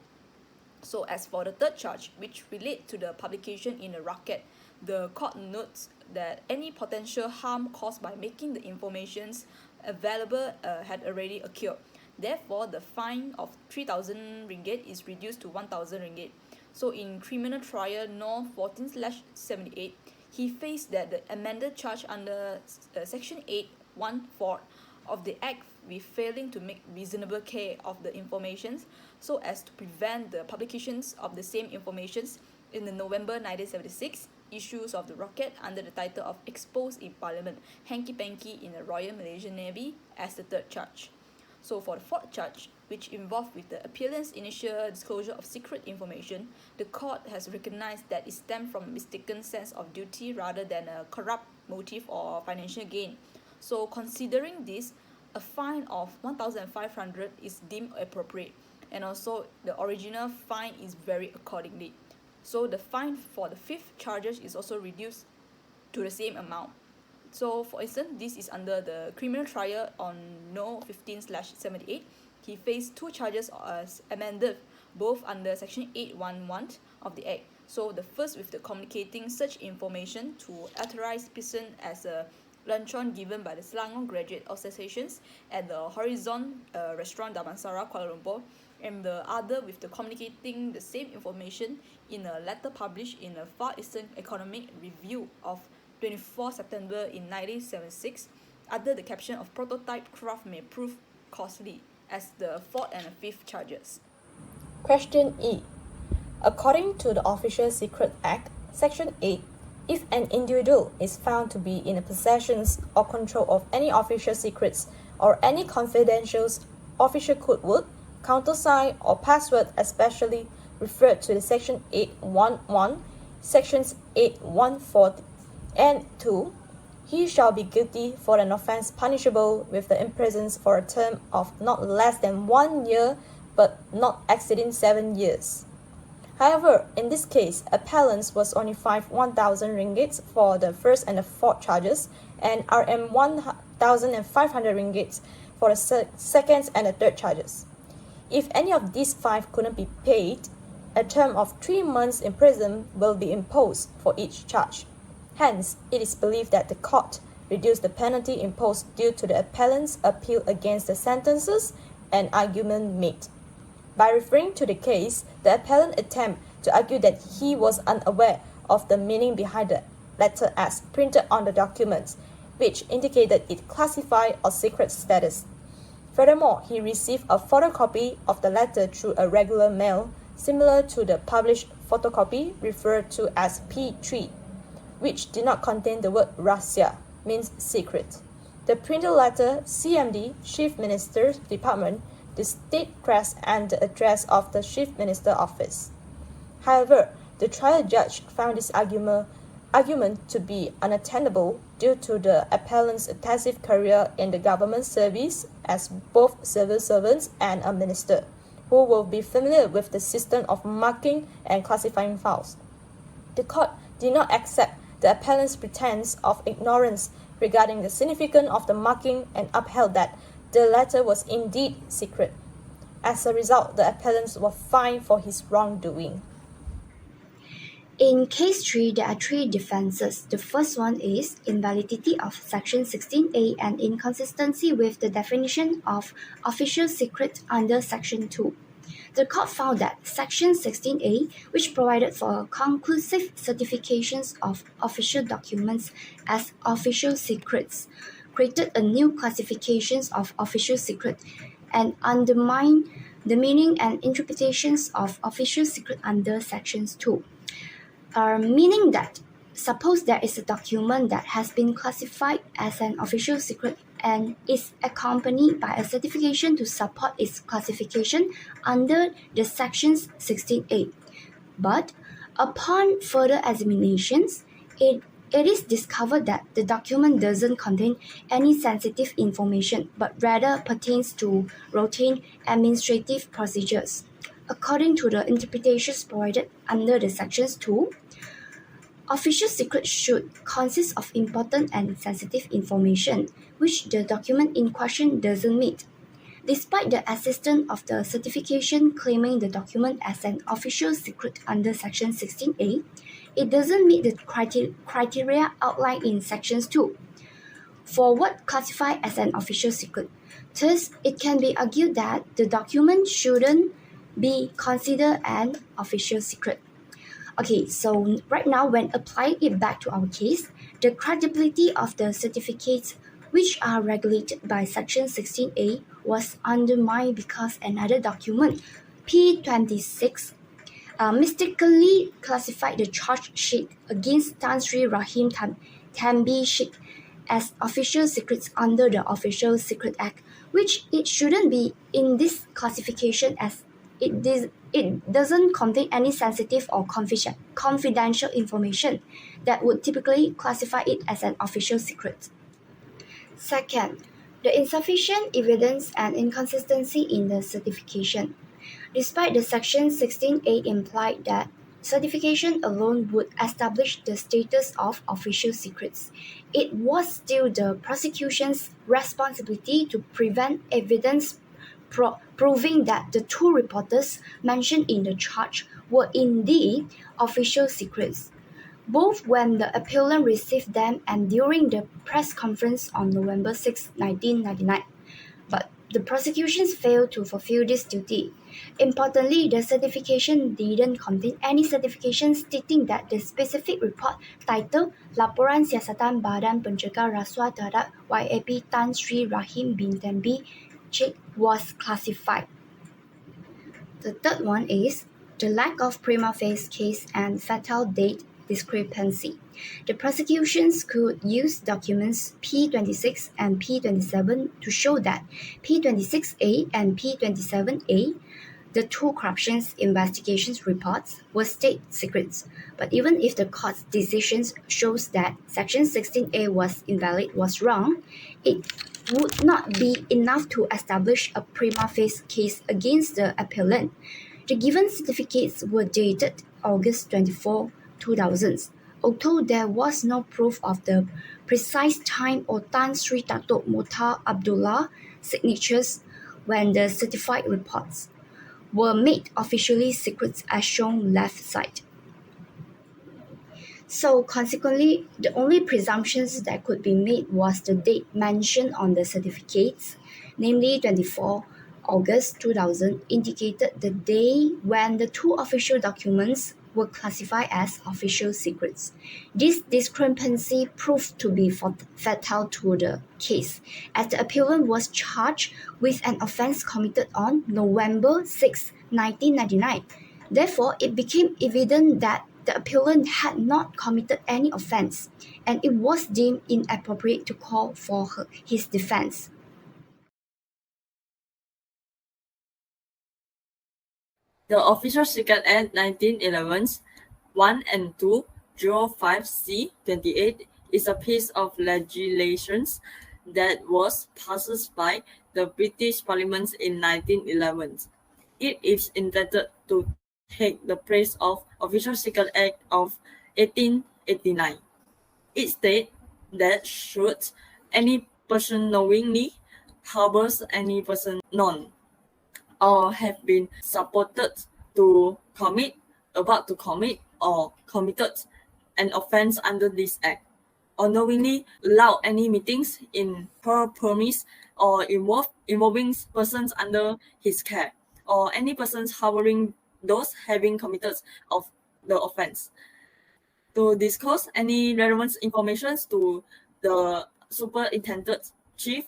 So as for the third charge, which relate to the publication in a rocket, the court notes that any potential harm caused by making the informations available had already occurred. Therefore, the fine of 3,000 ringgit is reduced to 1,000 ringgit. So in criminal trial no 14/78, he faced that the amended charge under Section 8(1)(4) of the Act with failing to make reasonable care of the informations so as to prevent the publications of the same informations in the November 1976 issues of the rocket under the title of Exposed in Parliament, Hanky Panky in the Royal Malaysian Navy as the third charge. So for the fourth charge, which involved with the appellant's initial disclosure of secret information, the court has recognized that it stemmed from a mistaken sense of duty rather than a corrupt motive or financial gain. So considering this, a fine of 1,500 is deemed appropriate, and also the original fine is varied accordingly. So the fine for the fifth charges is also reduced to the same amount. So for instance, this is under the criminal trial on no 15/78. He faced 2 charges as amended, both under Section 8(1)(1) of the Act. So the first with the communicating such information to authorized person as a luncheon given by the Selangor Graduate Associations at the Horizon Restaurant Damansara, Kuala Lumpur, and the other with the communicating the same information in a letter published in a Far Eastern Economic Review of 24 September in 1976 under the caption of prototype craft may prove costly as the fourth and fifth charges. Question E. According to the Official Secret Act, Section 8, if an individual is found to be in the possession or control of any official secrets or any confidential official code word, countersign, or password especially referred to the Section 811, Sections 814, and 2, he shall be guilty for an offence punishable with the imprisonment for a term of not less than 1 year but not exceeding 7 years. However, in this case, appellant was only fined 1,000 ringgit for the first and the fourth charges and Rm 1,500 ringgit for the second and the third charges. If any of these five couldn't be paid, a term of 3 months in prison will be imposed for each charge. Hence, it is believed that the court reduced the penalty imposed due to the appellant's appeal against the sentences and argument made. By referring to the case, the appellant attempted to argue that he was unaware of the meaning behind the letter S printed on the documents, which indicated its classified or secret status. Furthermore, he received a photocopy of the letter through a regular mail, similar to the published photocopy referred to as P3, which did not contain the word Rahsia, means secret. The printed letter CMD, Chief Minister's Department, the state crest and the address of the Chief Minister Office. However, the trial judge found this argument to be unattainable due to the appellant's extensive career in the government service as both civil servants and a minister, who will be familiar with the system of marking and classifying files. The court did not accept the appellant's pretense of ignorance regarding the significance of the marking and upheld that the letter was indeed secret. As a result, the appellant was fined for his wrongdoing. In case 3, there are 3 defenses. The first one is invalidity of Section 16A and inconsistency with the definition of official secret under Section 2. The court found that Section 16A, which provided for conclusive certifications of official documents as official secrets, created a new classification of official secret and undermined the meaning and interpretations of official secret under Sections 2. Meaning that, suppose there is a document that has been classified as an official secret and is accompanied by a certification to support its classification under the Sections 16A. But upon further examinations, it is discovered that the document doesn't contain any sensitive information, but rather pertains to routine administrative procedures. According to the interpretations provided under the Sections 2, official secrets should consist of important and sensitive information, which the document in question doesn't meet. Despite the existence of the certification claiming the document as an official secret under Section 16A, it doesn't meet the criteria outlined in Sections 2 for what classified as an official secret. Thus, it can be argued that the document shouldn't be considered an official secret. Okay, so right now, when applying it back to our case, the credibility of the certificates which are regulated by Section 16A was undermined because another document, P26, mistakenly classified the charge sheet against Tan Sri Rahim Thambi Sheikh as official secrets under the Official Secret Act, which it shouldn't be in this classification as it doesn't contain any sensitive or confidential information that would typically classify it as an official secret. Second, the insufficient evidence and inconsistency in the certification. Despite the Section 16A implied that certification alone would establish the status of official secrets, it was still the prosecution's responsibility to prevent evidence proving that the 2 reporters mentioned in the charge were indeed official secrets, both when the appellant received them and during the press conference on November 6, 1999. But the prosecutions failed to fulfill this duty. Importantly, the certification didn't contain any certification stating that the specific report titled Laporan Siasatan Badan Pencegah Rasuah Terhadap YAP Tan Sri Rahim bin Tembi Cik was classified. The third one is the lack of prima facie case and fatal date discrepancy. The prosecutions could use documents P26 and P27 to show that P26A and P27A, the two corruptions investigations reports, were state secrets. But even if the court's decisions shows that Section 16A was wrong, it would not be enough to establish a prima facie case against the appellant. The given certificates were dated August 24, 2000, although there was no proof of the precise time or Tan Sri Datuk Mohtar Abdullah signatures when the certified reports were made officially secret as shown left side. So consequently, the only presumptions that could be made was the date mentioned on the certificates, namely 24 August 2000, indicated the day when the two official documents were classified as official secrets. This discrepancy proved to be fatal to the case, as the appellant was charged with an offence committed on November 6, 1999. Therefore, it became evident that the appellant had not committed any offence, and it was deemed inappropriate to call for his defence. The Official Secret Act 1911 1 and 2 05C28 is a piece of legislation that was passed by the British Parliament in 1911. It is intended to take the place of Official Secret Act of 1889. It states that should any person knowingly harbors any person known or have been supported to commit, about to commit, or committed an offence under this act, or knowingly allow any meetings in her premise or involving persons under his care, or any persons harboring those having committed of the offence, to disclose any relevant information to the superintendent chief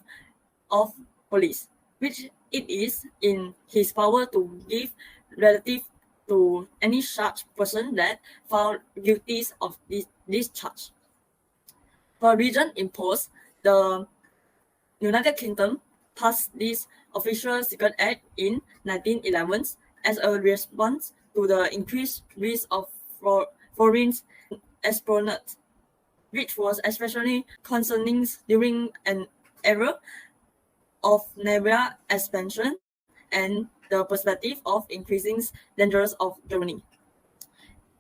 of police, which it is in his power to give relative to any such person that found guilty of this charge. Provision imposed, the United Kingdom passed this Official Secret Act in 1911 as a response to the increased risk of foreign espionage, which was especially concerning during an era of naval expansion and the perspective of increasing dangers of Germany.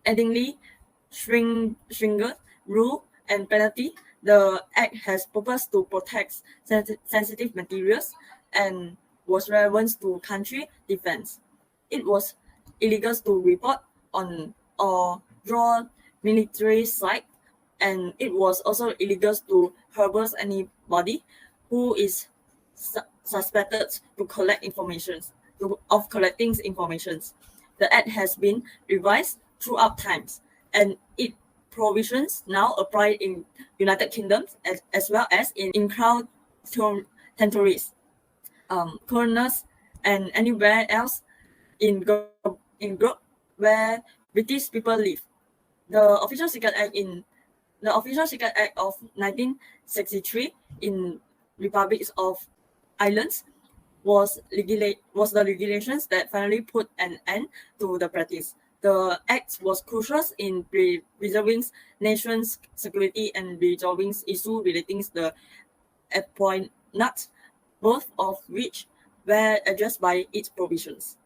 Addingly, stringent rule and penalty, the Act has purpose to protect sensitive materials and was relevant to country defense. It was illegal to report on or draw military site, and it was also illegal to harbor anybody who is suspected to collect information, of collecting information. The Act has been revised throughout times, and its provisions now apply in United Kingdom as well as in Crown territories, colonies, and anywhere else in group where British people live. The Official Secret Act of 1963 in Republic of Ireland was the regulations that finally put an end to the practice. The Act was crucial in preserving nation's security and resolving issues relating to the appointment, both of which were addressed by its provisions.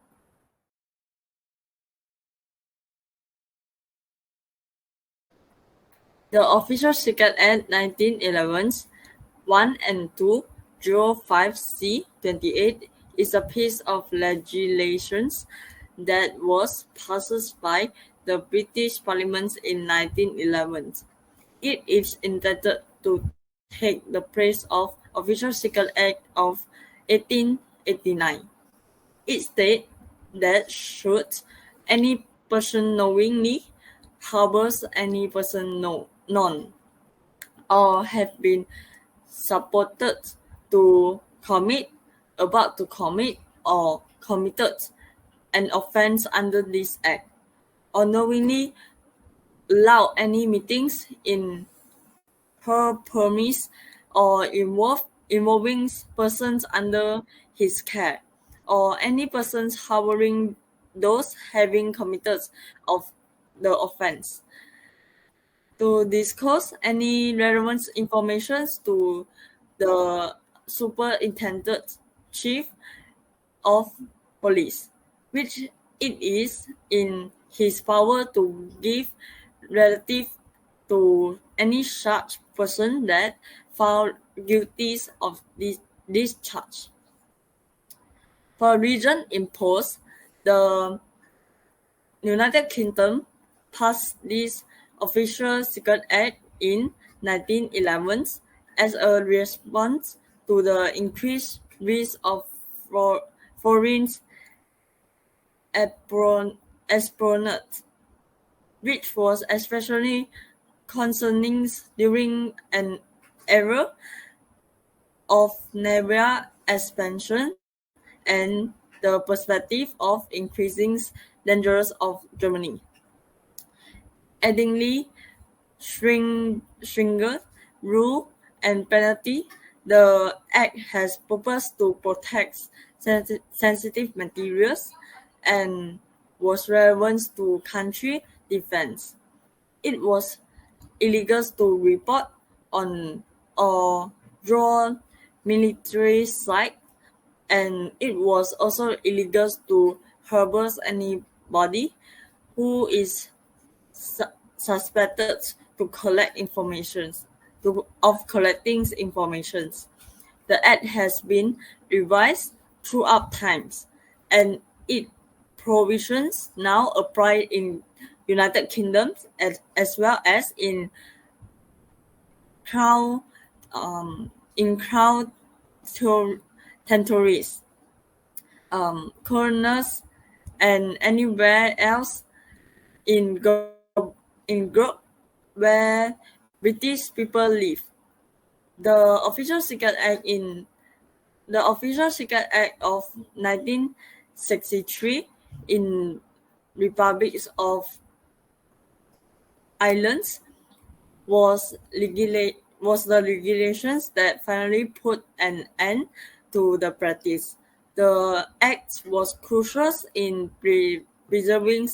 The Official Secret Act 1911 1 and 2 05C28 is a piece of legislation that was passed by the British Parliament in 1911. It is intended to take the place of Official Secret Act of 1889. It states that should any person knowingly harbors any person known or have been supported to commit, about to commit, or committed an offence under this act, or knowingly allow any meetings in her premise or involving persons under his care, or any persons harboring those having committed of the offence, to disclose any relevant information to the superintendent chief of police, which it is in his power to give relative to any such person that found guilty of this charge. For reason imposed, the United Kingdom passed this Official Secret Act in 1911 as a response to the increased risk of foreign espionage, which was especially concerning during an era of naval expansion and the perspective of increasing dangers of Germany. Addingly, stringent rule and penalty, the Act has purpose to protect sensitive materials and was relevant to country defense. It was illegal to report on or draw military site, and it was also illegal to harbor anybody who is suspected to collect of collecting information. The Act has been revised throughout times, and its provisions now apply in United Kingdom as well as in crown crown territories, colonies, and anywhere else in globe where British people live. The Official Secret Act of 1963 in Republics of Ireland was the regulations that finally put an end to the practice. The act was crucial in preserving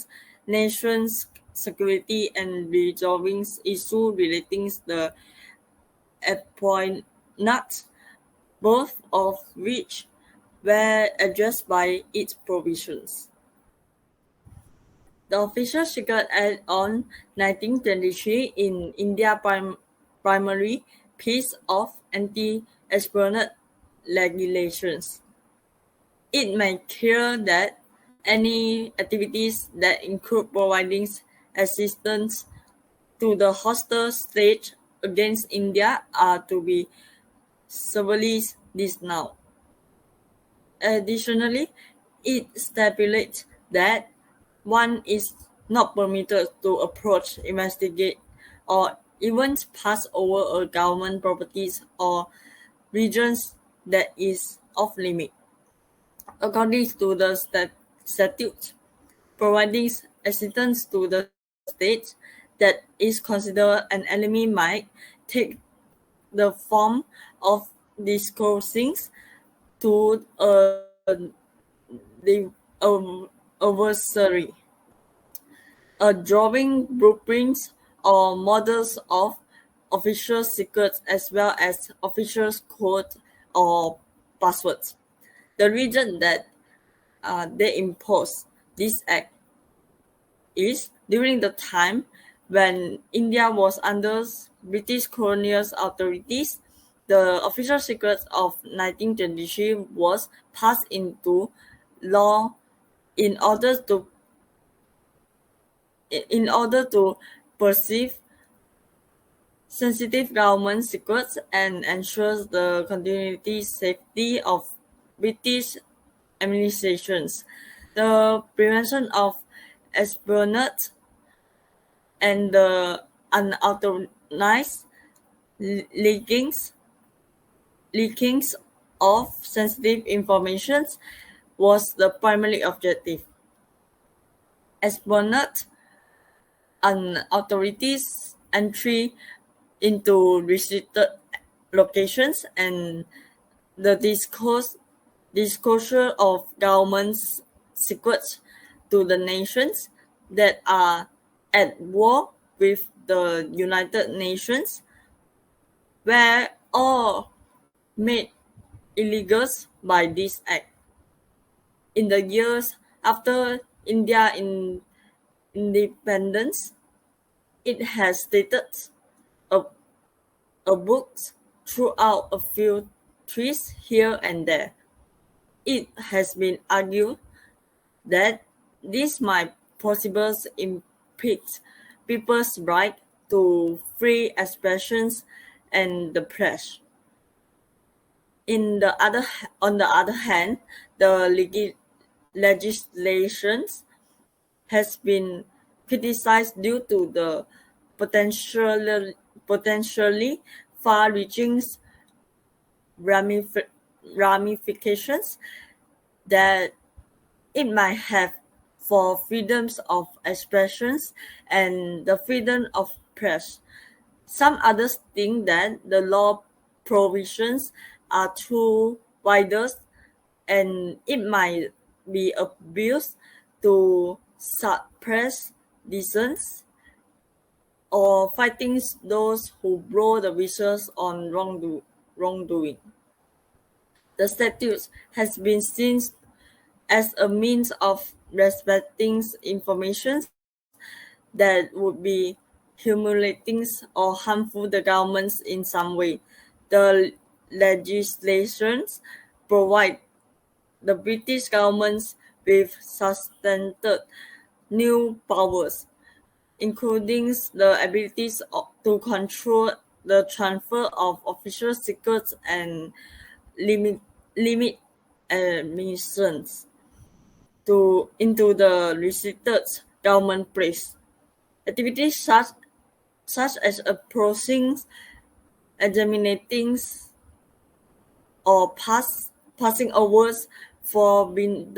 nations' security and resolving issues relating to the appointment, both of which were addressed by its provisions. The Official Secret Act on 1923 in India primary piece of anti-espionage regulations. It made clear that any activities that include providing assistance to the hostile state against India are to be severely disallowed. Additionally, it stipulates that one is not permitted to approach, investigate, or even pass over a government properties or regions that is off limit. According to the statute, providing assistance to the state that is considered an enemy might take the form of disclosing to the adversary, drawing blueprints or models of official secrets as well as official code or passwords. The reason that they impose this act is during the time when India was under British colonial authorities. The Official Secrets of 1923 was passed into law in order to perceive sensitive government secrets and ensures the continuity safety of British administrations. The prevention of espionage and the unauthorized leakings leakings of sensitive information was the primary objective. Espionage and authorities' entry into restricted locations and the disclosure of government's secrets to the nations that are at war with the United Nations were all made illegal by this act. In the years after independence, it has stated a, a book throughout a few trees here and there. It has been argued that this might possibly impede people's right to free expressions and the press. On the other hand, the legislation has been criticized due to the potentially far-reaching ramifications that it might have for freedoms of expressions and the freedom of press. Some others think that the law provisions are too wide and it might be abused to suppress dissent or fighting those who blow the whistles on wrongdoing. The statute has been seen as a means of respecting information that would be humiliating or harmful the governments in some way. The legislations provide the British government with substantive new powers, including the abilities to control the transfer of official secrets and limit admissions into the restricted government place. Activities such as approaching, examining, or passing over forbidden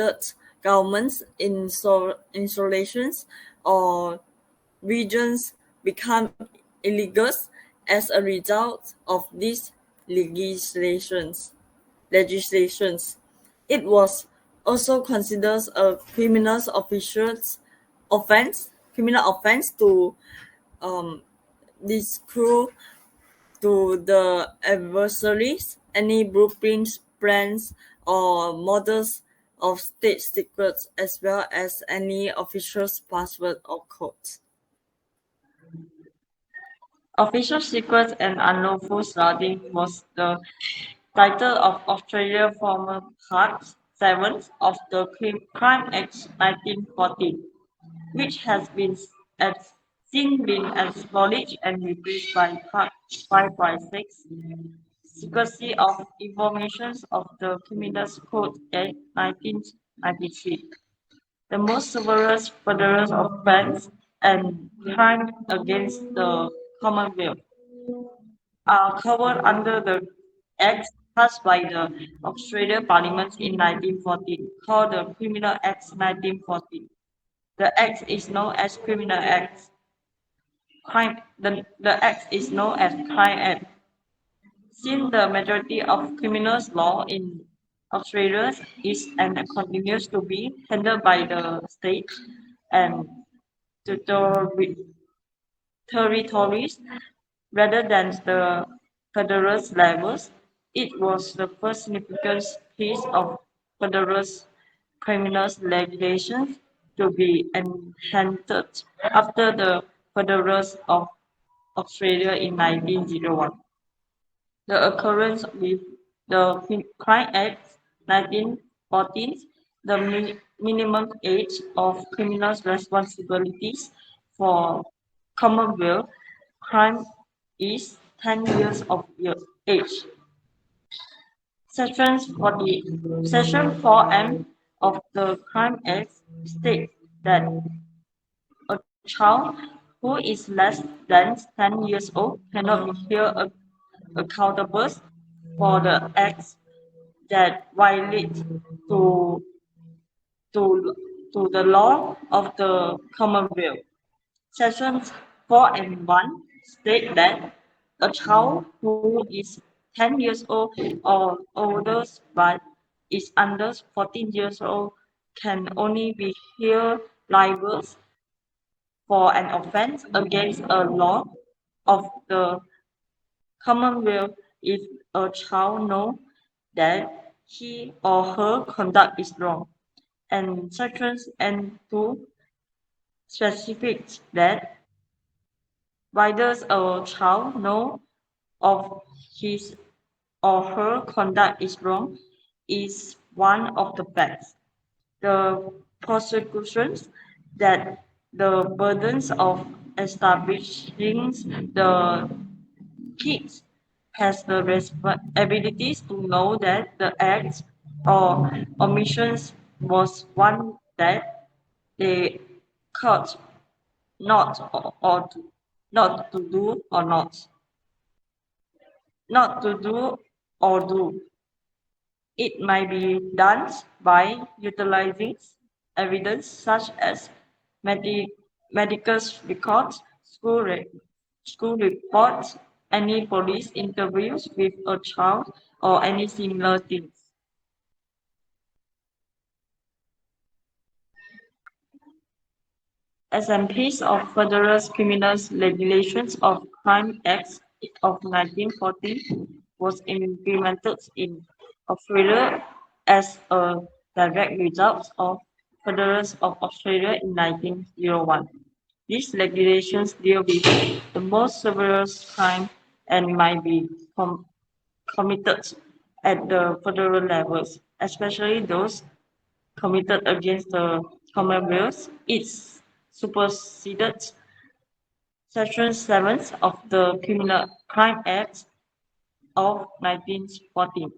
governments installations or regions become illegal as a result of these legislations. It was also considered a criminal offense to disclose to the adversaries any blueprints, plans, or models of state secrets, as well as any official password or codes. Official Secrets and Unlawful Slaughter was the title of Australia's former Part 7 of the Crime Act 1914, which has since been abolished and replaced by Part 556, Secrecy of Information of the Criminal Code Act 1993, the most severe federal offence and crime against the Commonwealth, are covered under the Act passed by the Australian Parliament in 1914, called the Criminal Act 1914. The Act is known as Criminal Act. The Act is known as Crime Act. Since the majority of criminal law in Australia is and continues to be handled by the state and territories rather than the federal levels, it was the first significant piece of federal criminal legislation to be enacted after the Federals of Australia in 1901. The occurrence with the Crime Act 1914, the minimum age of criminals' responsibilities for Commonwealth crime is 10 years of age. Section 4M of the Crime Act states that a child who is less than 10 years old cannot be held accountable for the acts that violate to, to, to the law of the Commonwealth. Sections 4 and 1 state that a child who is 10 years old or older but is under 14 years old can only be held liable for an offense against a law of the Commonwealth if a child knows that he or her conduct is wrong. And sections N2 specifics that whether a child know of his or her conduct is wrong is one of the facts. The prosecutions that the burdens of establishing the kids has the abilities to know that the act or omissions was one that they caught not to do or not to do or do. It might be done by utilizing evidence such as medi- medical records, school reports, any police interviews with a child, or any similar things. As a piece of federal criminal regulations of Crime Act of 1914 was implemented in Australia as a direct result of Federals of Australia in 1901. These regulations deal with the most serious crime and might be committed at the federal levels, especially those committed against the Commonwealth. It superseded Section 7 of the Criminal Crime Act of 1914,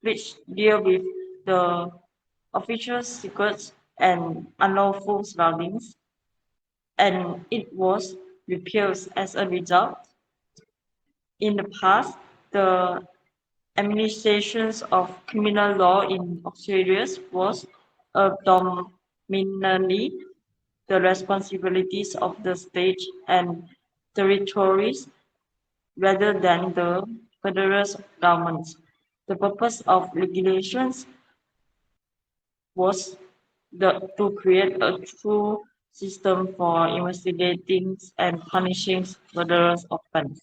which deal with the official secrets and unlawful surroundings, and it was repealed as a result. In the past, the administrations of criminal law in Australia was predominantly the responsibilities of the state and territories rather than the federal government. The purpose of regulations was to create a true system for investigating and punishing murderous offense.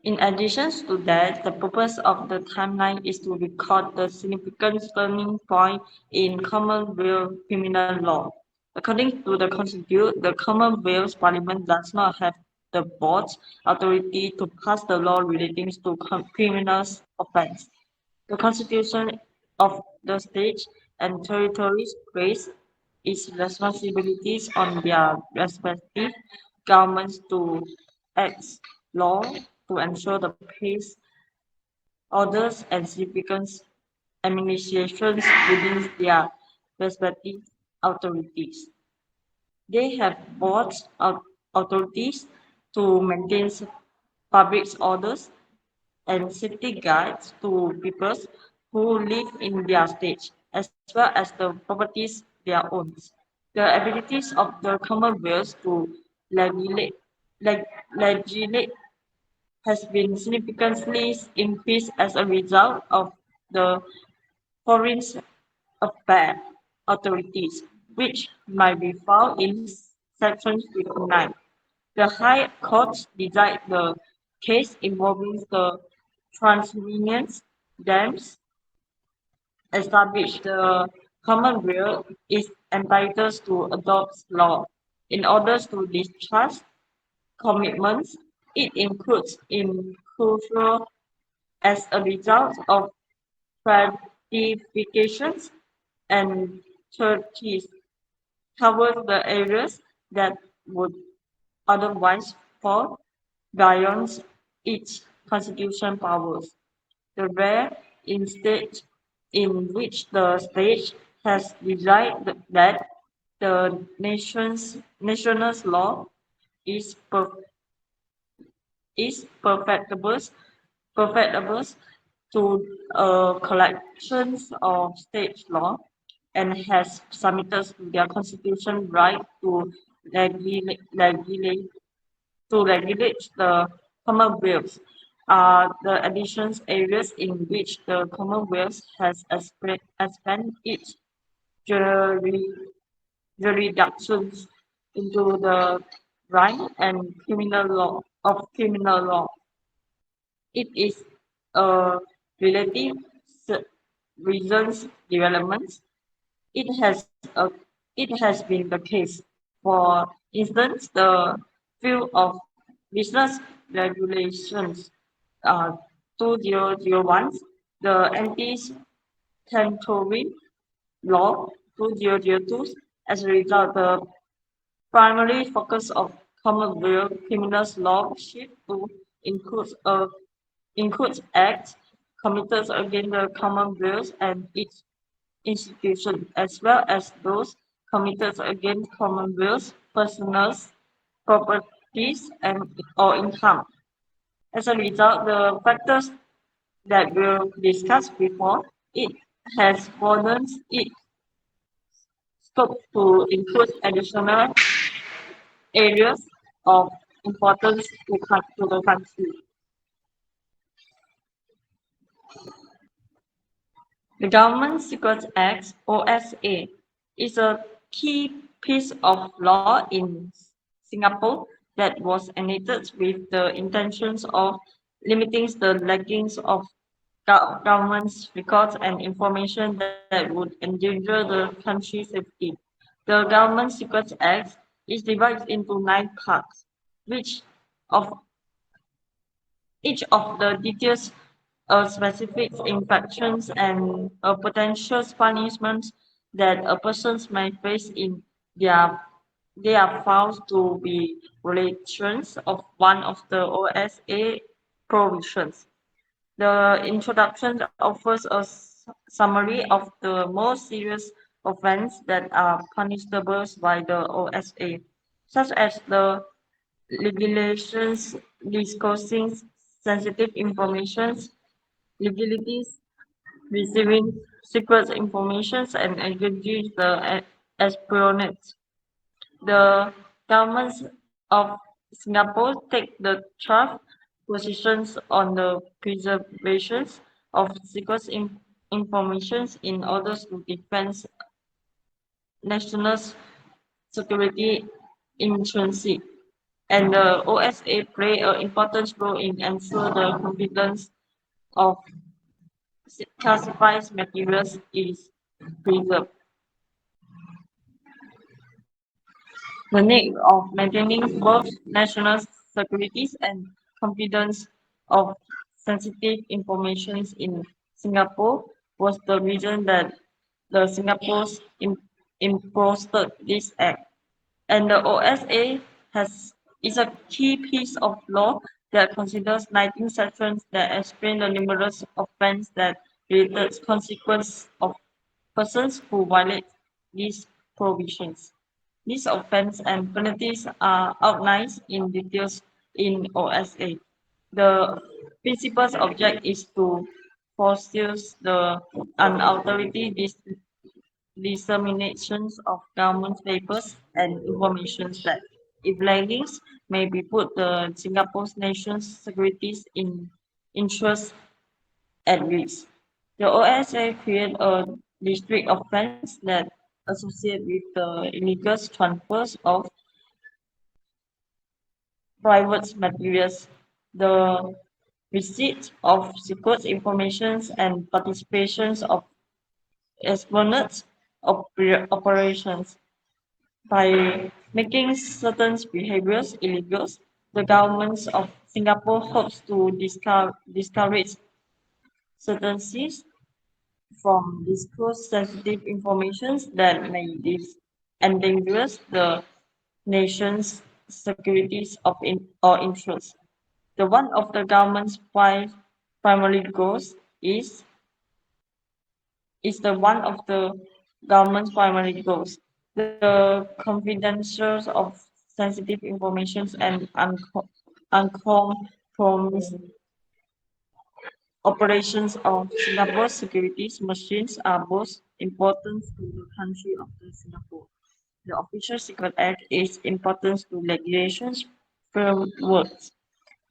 In addition to that, the purpose of the timeline is to record the significant turning point in Commonwealth criminal law. According to the Constitution, the Commonwealth Parliament does not have the board's authority to pass the law relating to criminal offence. The Constitution of the states and territories place its responsibilities on their respective governments to act law to ensure the peace, orders, and significant administrations within their respective authorities. They have boards of authorities to maintain public orders and safety guides to people who live in their state, as well as the properties they own. The abilities of the Commonwealth to legislate, legislate has been significantly increased as a result of the foreign affairs authorities, which might be found in Section 59. The High Court decided the case involving the Transylvanian dams established the Commonwealth is entitled to adopt law in order to discharge commitments. It includes in cultural as a result of stratifications and churches covers the areas that would otherwise fall beyond its constitutional powers. The rare instance in which the state has decided that the nation's law is perfectible to collections of state law and has submitted their constitution right to regulate the Commonwealth are the additional areas in which the Commonwealth has expanded its jury, jurisdictions into the right and criminal law. It is a relative recent development. It has a, it has been the case. For instance, the field of business regulations uh, 2001, the anti-tampering law 2002, as a result, the primary focus of Commonwealth criminal law shift to include includes acts committed against the Commonwealth and its institutions, as well as those committed against Commonwealth persons, properties, and or income. As a result, the factors that we'll discuss before, it has broadened its scope to include additional areas of importance to the country. The Government Secrets Act (OSA) is a key piece of law in Singapore that was enacted with the intentions of limiting the leakings of government's records and information that would endanger the country's safety. The Government Secrets Act is divided into 9 parts, which of each of the details specific infractions and potential punishments that a person may face in their they are found to be violations of one of the OSA provisions. The introduction offers a summary of the most serious offences that are punishable by the OSA, such as the regulations discussing sensitive information, legalities, receiving secret information, and engaging the espionage. The governments of Singapore take the tough positions on the preservation of secret information in order to defend national security interests. And the OSA play an important role in ensure the confidence of classified materials is preserved. The need of maintaining both national securities and confidence of sensitive information in Singapore was the reason that the Singapore's imposed this act. And the OSA has is a key piece of law that considers 19 sections that explain the numerous offences that related consequences of persons who violate these provisions. These offences and penalties are outlined in details in OSA. The principal's object is to foster the unauthorized disseminations of government papers and information that, if laggings, may be put the Singapore's nation's securities in interest at risk. The OSA create a district offense that associate with the illegal transfers of private materials, the receipt of secret information and participations of espionage operations. By making certain behaviors illegal, the government of Singapore hopes to discourage certainties from disclose sensitive information that may endanger the nation's securities or interests. The one of the government's five primary goals is the one of the government's primary goals. The confidential of sensitive information and uncompromised operations of Singapore securities machines are both important to the country of the Singapore. The Official Secret Act is important to regulations frameworks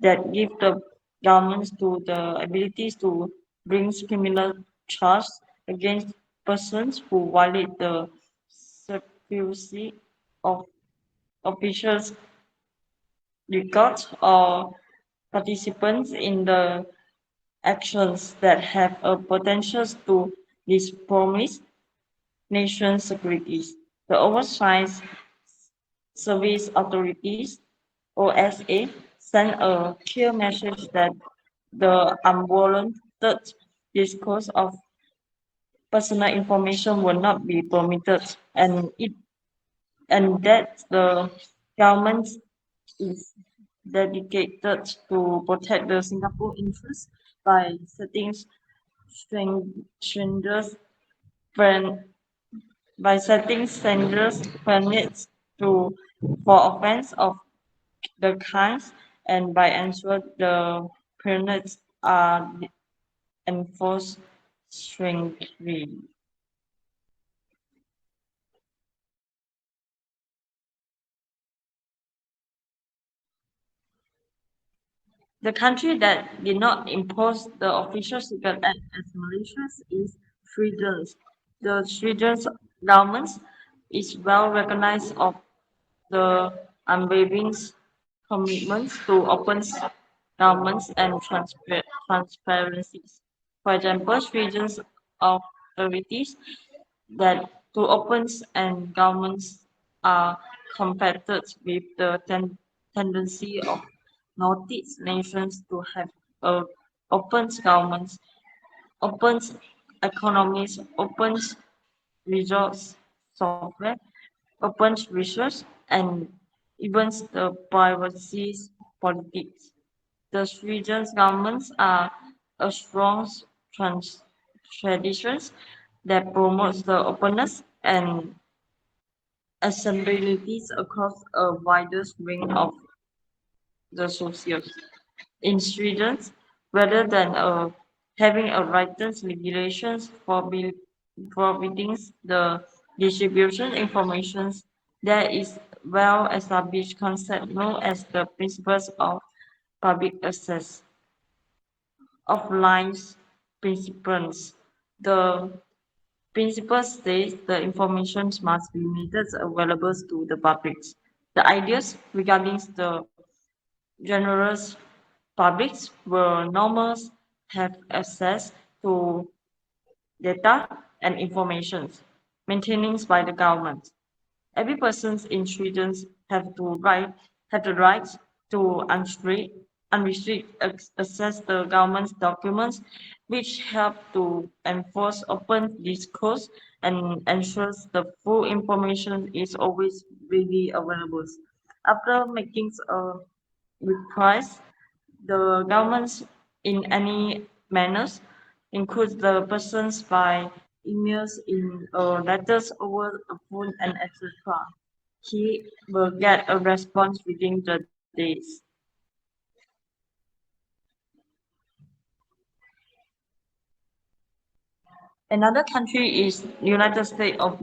that give the governments to the abilities to bring criminal charges against persons who violate the secrecy of officials' records or participants in the actions that have a potential to compromise nation securities. The Oversight Service Authorities (OSA) sent a clear message that the unwarranted disclosure of personal information will not be permitted, and that the government is dedicated to protect the Singapore interests by setting strangers friend by setting strangers permits to for offence of the kinds and by ensuring the permits are enforced strictly. The country that did not impose the Official Secret Act as Malaysia is Sweden. The Sweden government is well recognized of the unwavering commitment to open governments and transparencies. For example, Sweden's authorities that to opens and governments are compatible with the tendency of Nordic nations to have a open governments, open economies, open resource software, open research, and even the privacy politics. The Swedish governments are a strong traditions that promotes the openness and accessibilities across a wider range of the socials. In Sweden, rather than having a written regulations forbidding the distribution information, there is well established concept known as the principles of public access of lines principles. The principle states the information must be made available to the public. The ideas regarding the generous publics where normals have access to data and information maintained by the government. Every person in Sweden have the right to unrestricted access the government's documents, which help to enforce open discourse and ensures the full information is always readily available. After making a request, the governments in any manners includes the persons by emails in letters over the phone and etc. He will get a response within the days. Another country is United States of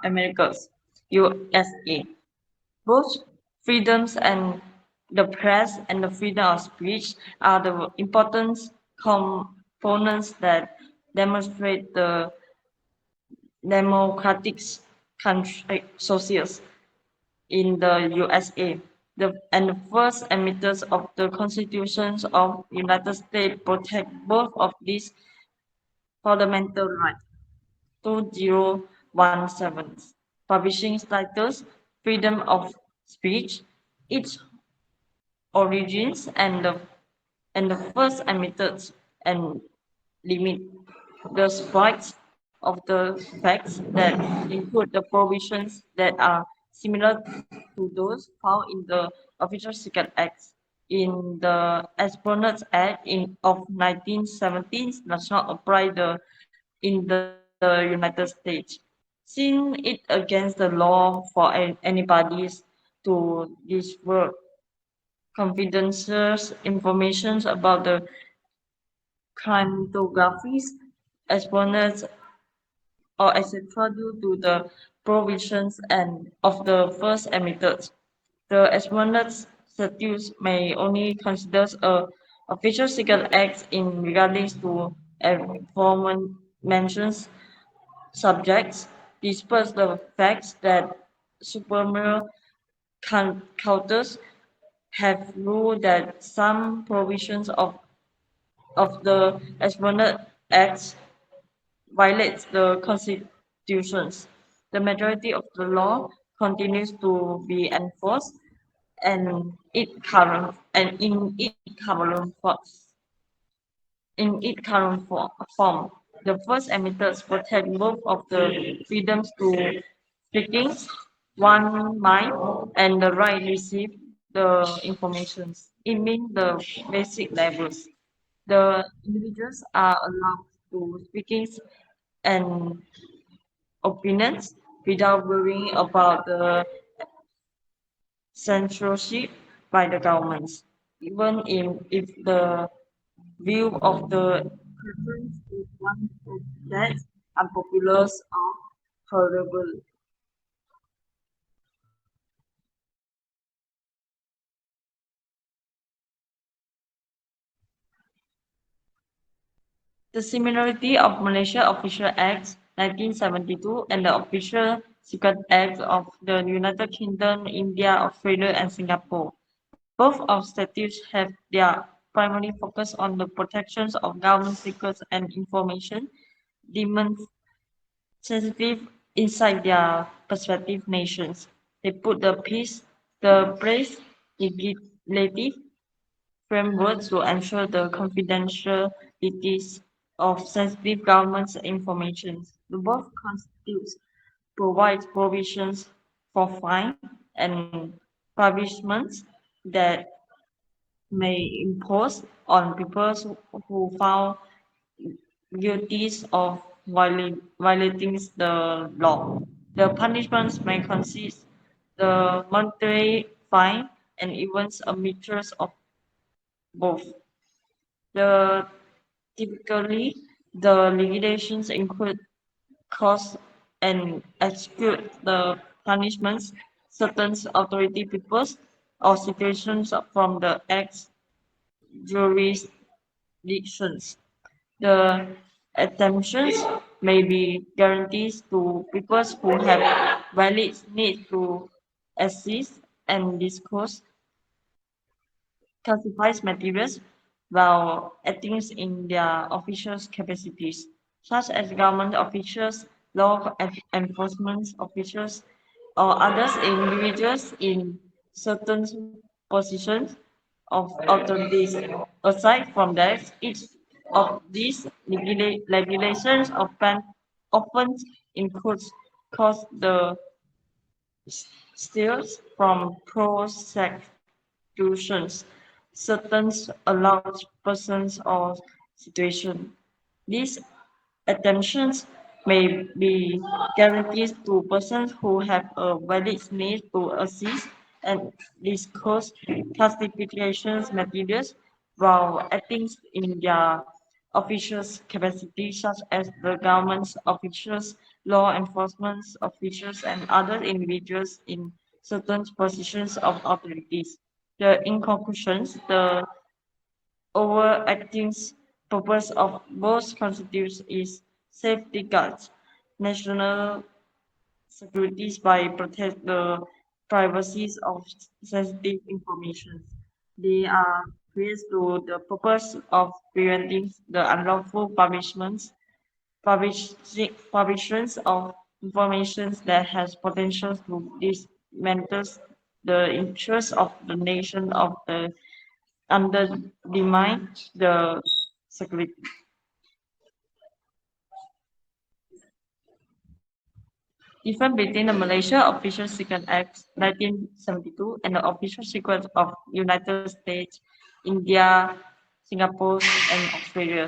Americas, USA. Both freedoms and the press and the freedom of speech are the important components that demonstrate the democratic country socials in the USA. And the first emitters of the constitutions of United States protect both of these fundamental rights. 2017 publishing titles freedom of speech, its origins and the first emitters and limit the spikes of the facts that include the provisions that are similar to those found in the Official Secret Acts. In the Espionage Act of 1917 does not apply in the United States, since it against the law for anybody to disclose confidential information about the cryptographies, exponents, or etc. due to the provisions and of the first emitters. The exponent statutes may only consider a official secret act in regards to information mentions subjects, despite the fact that superior counters have ruled that some provisions of the Espionage Act violates the constitutions. The majority of the law continues to be enforced and in its current form. The first emitters protect both of the freedoms to speaking, one mind, and the right to receive the information. It means the basic levels. The individuals are allowed to speak and opinions without worrying about the censorship by the governments, even if the view of the preference is one that's unpopular or horrible. The similarity of Malaysia Official Acts 1972 and the Official Secret Acts of the United Kingdom, India, Australia, and Singapore. Both of statutes have their primary focus on the protections of government secrets and information deemed sensitive inside their respective nations. They put the place legislative framework to ensure the confidentiality of sensitive government information. The both constitutes provide provisions for fine and punishments that may impose on people who found guilty of violating the law. The punishments may consist the monetary fine and even a mixture of both. The typically the regulations include cause and execute the punishments certain authority peoples or situations from the act's jurisdictions. The exemptions may be guarantees to people who have valid need to assist and disclose classified materials while acting in their official capacities, such as government officials, enforcement officials, or others individuals in certain positions of authorities. Aside from that, each of these regulations often includes cause the steers from prosecutions, certain allowed persons or situations. These attentions may be guaranteed to persons who have a valid need to assist and discuss classifications materials while acting in their official capacity, such as the government officials, law enforcement officials, and other individuals in certain positions of authorities. In conclusion, the overacting purpose of both constitutes is safeguard national securities by protect the privacies of sensitive information. They are created to the purpose of preventing the unlawful publications of information that has potential to dismantle the interests of the nation of the undermine the security. Difference between the Malaysia Official Secret Act 1972 and the Official Secret of United States, India, Singapore, and Australia.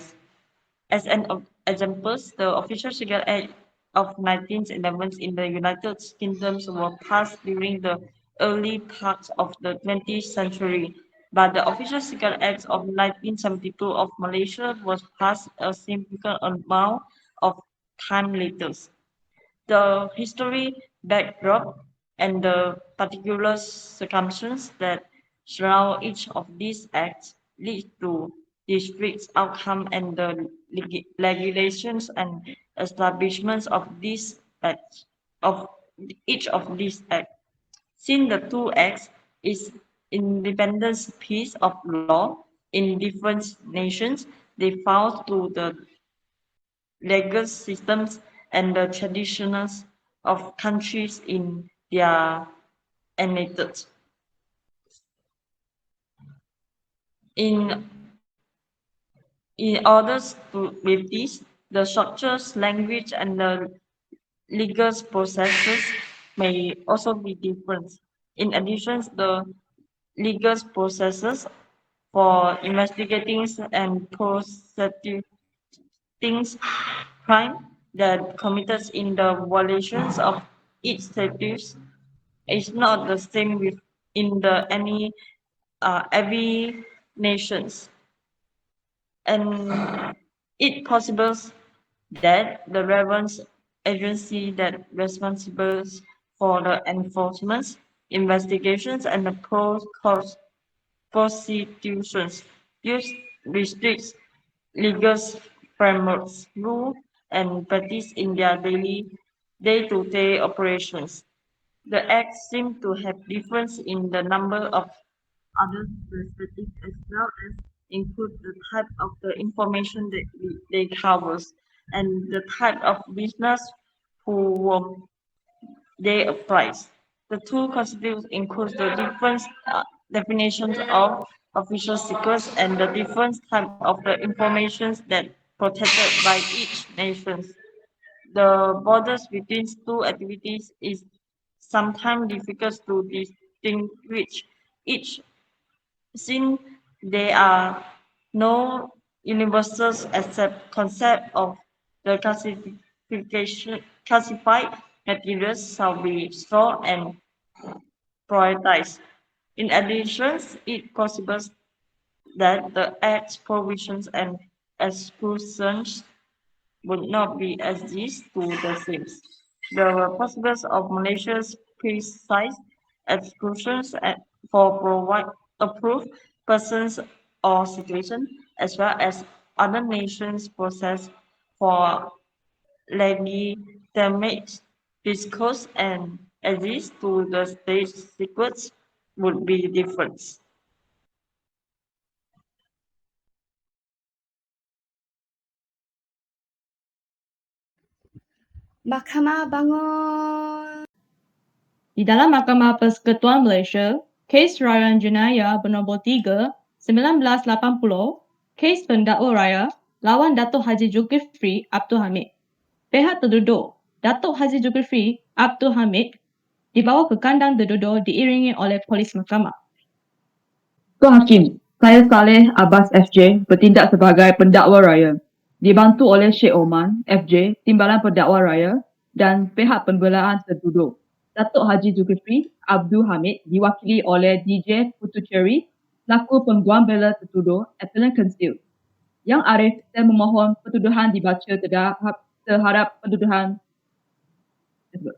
As an example, the Official Secret Act of 1911 in the United Kingdom was passed during the early part of the 20th century, but the Official Secret Act of 1972 of Malaysia was passed a significant amount of time later. The history backdrop and the particular circumstances that surround each of these acts lead to discrete outcome and the regulations and establishments of these acts of each of these acts. Since the two acts is independent piece of law in different nations, they fall to the legal systems and the traditions of countries in their enacted. In in order to with this, the structures, language, and the legal processes may also be different. In addition, the legal processes for investigating and prosecuting crime that committed in the violations of each statutes is not the same with in the any every nations, and it possible that the relevant agency that responsible for the enforcement, investigations, and the prosecutions use restricts legal frameworks, rule, and practice in their daily day-to-day operations. The Act seems to have difference in the number of other perspectives as well as include the type of the information that they covers and the type of business who they applies. The two constitutes includes the different definitions of official secrets and the different type of the information that protected by each nation. The borders between two activities is sometimes difficult to distinguish each since there are no universal accept concept of the classified materials shall be stored and prioritized. In addition, it possible that the Act's provisions and exclusions would not be exist to the same. The possibilities of Malaysia's precise exclusions for provide approved persons or situations, as well as other nations' process for legitimate discourse and exist to the state secrets would be different. Mahkamah bangun. Di dalam Mahkamah Persekutuan Malaysia, kes rayuan jenayah bernombor 3 1980, kes pendakwa raya lawan Datuk Haji Zulkifli Abdul Hamid. Pihak tertuduh Datuk Haji Zulkifli Abdul Hamid dibawa ke kandang tertuduh diiringi oleh polis mahkamah. Tuan Hakim, saya Saleh Abbas FJ bertindak sebagai pendakwa raya. Dibantu oleh Sheikh Oman FJ, Timbalan Pendakwa Raya dan pihak pembelaan tertuduh. Datuk Haji Zulkifli Abdul Hamid diwakili oleh DJ Putucherry, laku pengguam bela tertuduh Appellant Counsel. Yang Arif saya memohon pertuduhan dibaca terhadap pertuduhan tersebut.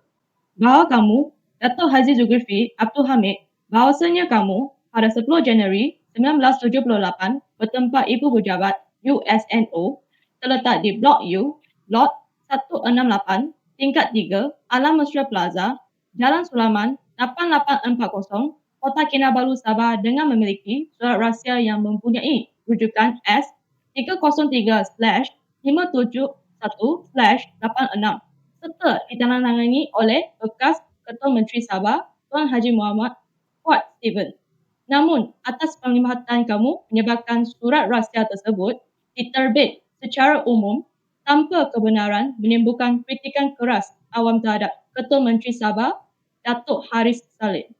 Bahawa kamu, Datuk Haji Zulkifli Abdul Hamid, bahawasanya kamu pada 10 Januari 1978 bertempat Ibu Pejabat USNO terletak di Blok U, Lot 168, tingkat 3, Alam Mesra Plaza, Jalan Sulaman 8840, Kota Kinabalu, Sabah dengan memiliki surat rahsia yang mempunyai rujukan S303/571/86 serta ditandatangani oleh bekas Ketua Menteri Sabah Tuan Haji Muhammad Fuad Steven. Namun, atas penglibatan kamu menyebabkan surat rahsia tersebut diterbit secara umum tanpa kebenaran menimbulkan kritikan keras awam terhadap Ketua Menteri Sabah, Datuk Haris Saleh.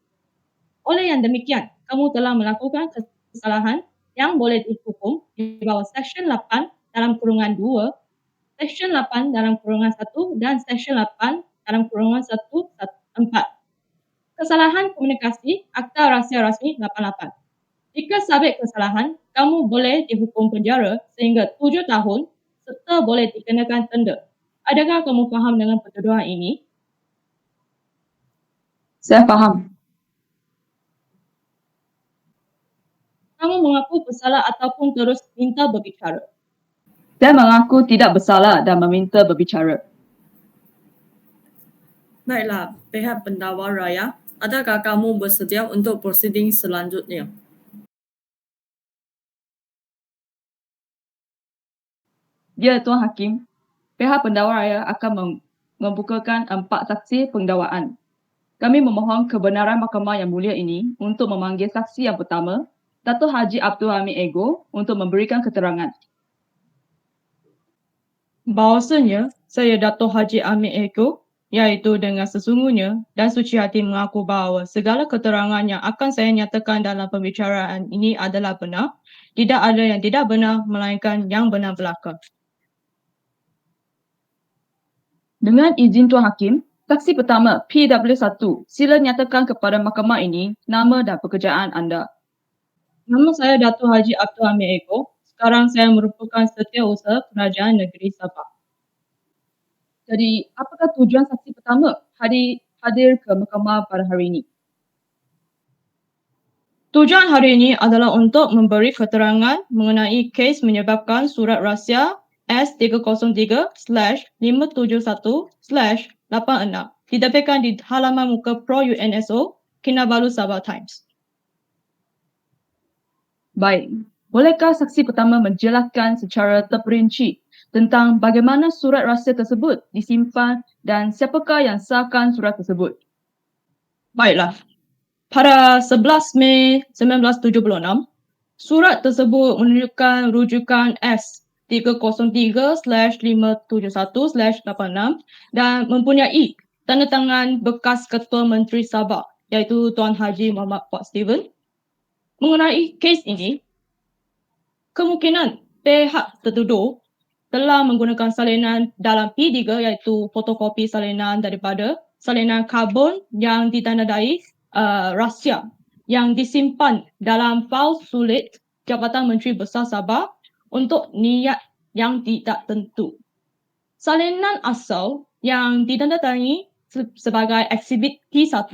Oleh yang demikian, kamu telah melakukan kesalahan yang boleh dihukum di bawah Seksyen 8 dalam kurungan 2, Seksyen 8 dalam kurungan 1 dan Seksyen 8 dalam kurungan 114. Kesalahan komunikasi Akta Rahsia Rasmi 88. Jika sabit kesalahan, kamu boleh dihukum penjara sehingga 7 tahun serta boleh dikenakan denda. Adakah kamu faham dengan pertuduhan ini? Saya faham. Kamu mengaku bersalah ataupun terus minta berbicara? Saya mengaku tidak bersalah dan meminta berbicara. Baiklah, pihak pendakwa raya, adakah kamu bersedia untuk prosiding selanjutnya? Ya, Tuan Hakim. Pihak pendakwa raya akan membukakan 4 saksi pendakwaan. Kami memohon kebenaran Mahkamah Yang Mulia ini untuk memanggil saksi yang pertama, Datuk Haji Abdul Hamid Ego, untuk memberikan keterangan. Bahawasanya, saya Datuk Haji Amir Eko, iaitu dengan sesungguhnya dan suci hati mengaku bahawa segala keterangan yang akan saya nyatakan dalam pembicaraan ini adalah benar, tidak ada yang tidak benar melainkan yang benar belaka. Dengan izin Tuan Hakim, saksi pertama PW1, sila nyatakan kepada mahkamah ini nama dan pekerjaan anda. Nama saya Datuk Haji Abdul Hamid Eko. Sekarang saya merupakan setiausaha Kerajaan Negeri Sabah. Jadi, apakah tujuan saksi pertama hadir ke mahkamah pada hari ini? Tujuan hari ini adalah untuk memberi keterangan mengenai kes menyebabkan surat rahsia S303/571/86 diterbitkan di halaman muka Pro UNSO, Kinabalu Sabah Times. Baik, bolehkah saksi pertama menjelaskan secara terperinci tentang bagaimana surat rahsia tersebut disimpan dan siapakah yang sahkan surat tersebut? Baiklah. Pada 11 Mei 1976, surat tersebut menunjukkan rujukan S303/571/86 dan mempunyai tanda tangan bekas Ketua Menteri Sabah, iaitu Tuan Haji Muhammad Pak Steven. Mengenai kes ini, kemungkinan pihak tertuduh telah menggunakan salinan dalam P3, iaitu fotokopi salinan daripada salinan karbon yang ditandai rahsia yang disimpan dalam fail sulit Jabatan Menteri Besar Sabah untuk niat yang tidak tentu. Salinan asal yang ditandatangani sebagai eksibit P1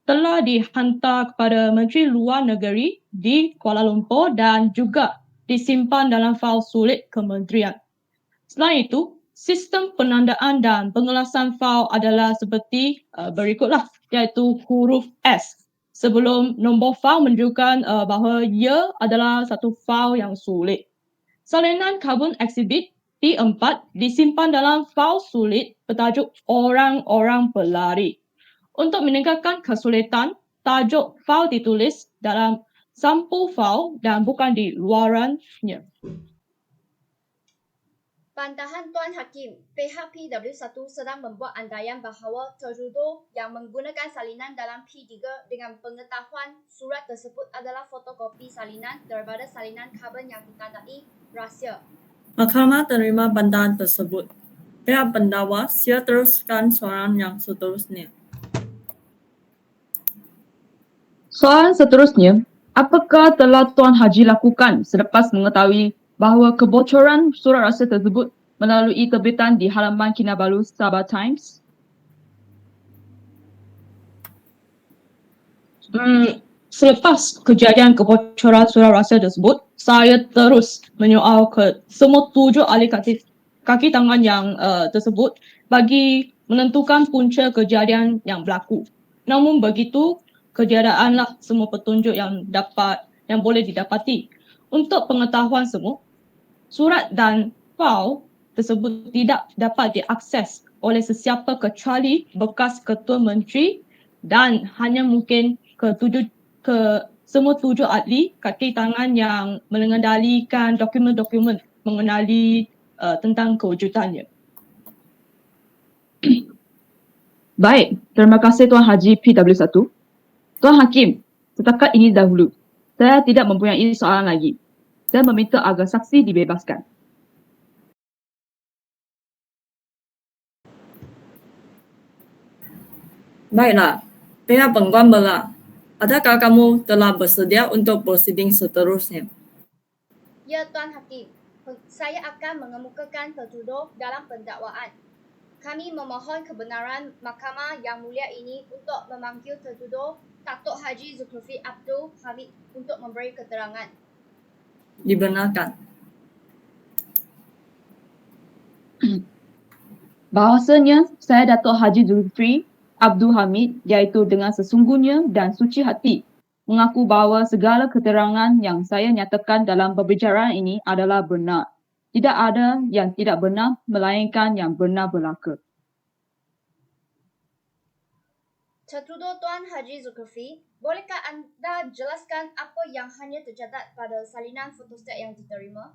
telah dihantar kepada Menteri Luar Negeri di Kuala Lumpur dan juga disimpan dalam fail sulit kementerian. Selain itu, sistem penandaan dan pengelasan fail adalah seperti berikutlah, iaitu huruf S sebelum nombor fail menunjukkan bahawa ia adalah satu fail yang sulit. Salinan karbon eksibit P4 disimpan dalam fail sulit bertajuk orang-orang pelari. Untuk meningkatkan kesulitan, tajuk fail ditulis dalam sampul fail dan bukan di luarannya. Bantahan Tuan Hakim, pihak PW1 sedang membuat andaian bahawa tertuduh yang menggunakan salinan dalam P3 dengan pengetahuan surat tersebut adalah fotokopi salinan daripada salinan karbon yang ditandai rahsia. Mahkamah terima bantahan tersebut. Pihak pendakwa, sila teruskan soalan yang seterusnya. Soalan seterusnya, apakah telah Tuan Haji lakukan selepas mengetahui bahawa kebocoran surat rahsia tersebut melalui terbitan di halaman Kinabalu Sabah Times? Selepas kejadian kebocoran surat rahsia tersebut, saya terus menyoal ke semua 7 ahli kaki tangan yang tersebut bagi menentukan punca kejadian yang berlaku. Namun begitu, ketiadaanlah semua petunjuk yang boleh didapati. Untuk pengetahuan semua, surat dan fail tersebut tidak dapat diakses oleh sesiapa kecuali bekas Ketua Menteri dan hanya mungkin ke semua 7 ahli kaki tangan yang mengendalikan dokumen-dokumen mengenali tentang kewujudannya. Baik, terima kasih Tuan Haji PW1. Tuan Hakim, setakat ini dahulu. Saya tidak mempunyai soalan lagi. Saya meminta agar saksi dibebaskan. Baiklah, pihak penggugat belah. Adakah kamu telah bersedia untuk prosiding seterusnya? Ya, Tuan Hakim. Saya akan mengemukakan tertuduh dalam pendakwaan. Kami memohon kebenaran Mahkamah Yang Mulia ini untuk memanggil tertuduh Datuk Haji Zulkifli Abdul Hamid untuk memberi keterangan. Dibenarkan. Bahawasanya saya Datuk Haji Zulkifli Abdul Hamid iaitu dengan sesungguhnya dan suci hati mengaku bahawa segala keterangan yang saya nyatakan dalam perbicaraan ini adalah benar. Tidak ada yang tidak benar melainkan yang benar belaka. Tertuduh Tuan Haji Zulkifli, bolehkah anda jelaskan apa yang hanya tercatat pada salinan fotostat yang diterima?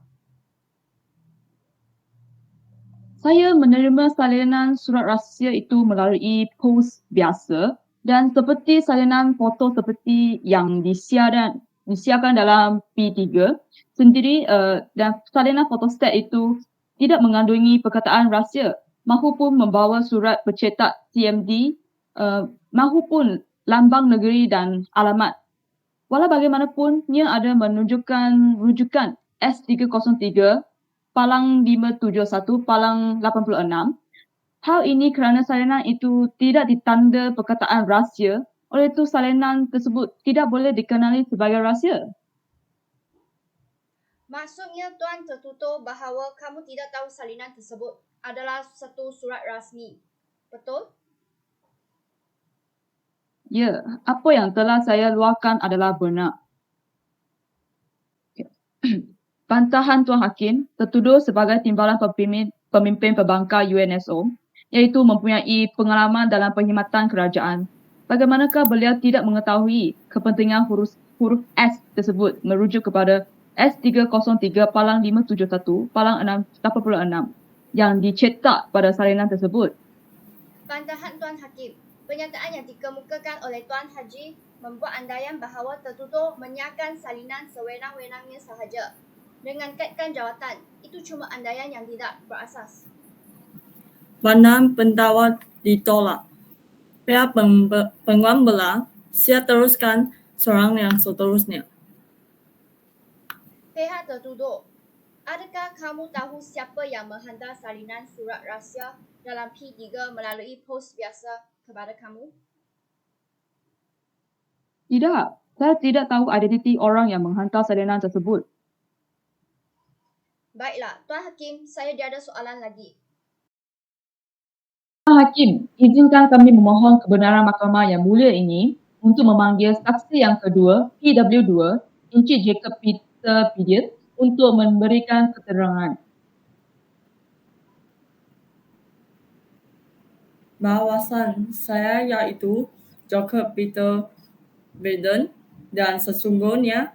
Saya menerima salinan surat rahsia itu melalui pos biasa dan seperti salinan foto seperti yang disiarkan dalam P3 sendiri dan salinan fotostat itu tidak mengandungi perkataan rahsia mahupun membawa surat pencetak CMD mahupun lambang negeri dan alamat. Walau bagaimanapun, ia ada menunjukkan rujukan S303 palang 571 palang 86. Hal ini kerana salinan itu tidak ditanda perkataan rahsia, oleh itu salinan tersebut tidak boleh dikenali sebagai rahsia. Maksudnya Tuan tertutur bahawa kamu tidak tahu salinan tersebut adalah satu surat rasmi. Betul? Ya, apa yang telah saya luahkan adalah benar. Bantahan Tuan Hakim tertuduh sebagai timbalan pemimpin perbankan UNSO, iaitu mempunyai pengalaman dalam perkhidmatan kerajaan. Bagaimanakah beliau tidak mengetahui kepentingan huruf S tersebut merujuk kepada S303 palang 571 palang 86 yang dicetak pada salinan tersebut? Bantahan Tuan Hakim, pernyataan yang dikemukakan oleh Tuan Haji membuat andaian bahawa tertuduh menyiarkan salinan sewenang-wenangnya sahaja. Dengan kaitkan jawatan, itu cuma andaian yang tidak berasas. Pandangan pendakwa ditolak. Pihak penggugat belah, siap teruskan soalan yang seterusnya. Pihak tertuduh, adakah kamu tahu siapa yang menghantar salinan surat rahsia dalam P3 melalui pos biasa kepada kamu? Tidak, saya tidak tahu identiti orang yang menghantar salinan tersebut. Baiklah, Tuan Hakim, saya tiada soalan lagi. Tuan Hakim, izinkan kami memohon kebenaran Mahkamah Yang Mulia ini untuk memanggil saksi yang kedua, PW2, Encik Jacob Peter Pidiet, untuk memberikan keterangan. Bahawasan saya iaitu Jacob Peter Biden dan sesungguhnya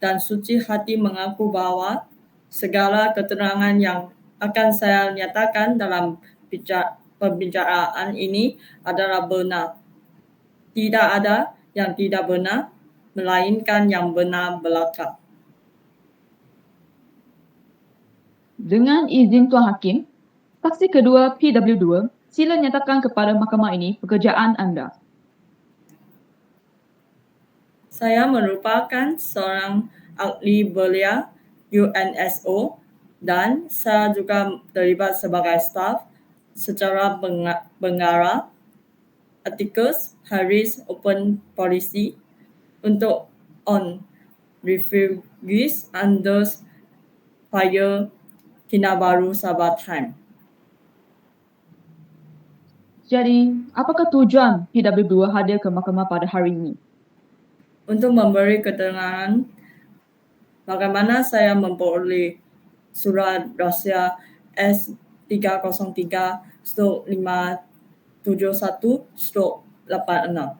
dan suci hati mengaku bahawa segala keterangan yang akan saya nyatakan dalam pembicaraan ini adalah benar. Tidak ada yang tidak benar, melainkan yang benar belaka. Dengan izin Tuan Hakim, saksi kedua PW2, sila nyatakan kepada mahkamah ini pekerjaan anda. Saya merupakan seorang ahli belia UNSO dan saya juga terlibat sebagai staf secara pengarah articles Harris Open Policy untuk on refugees under fire Kinabalu Sabah Time. Jadi, apakah tujuan PW2 hadir ke mahkamah pada hari ini? Untuk memberi keterangan bagaimana saya memperoleh surat rahsia S303/571/86.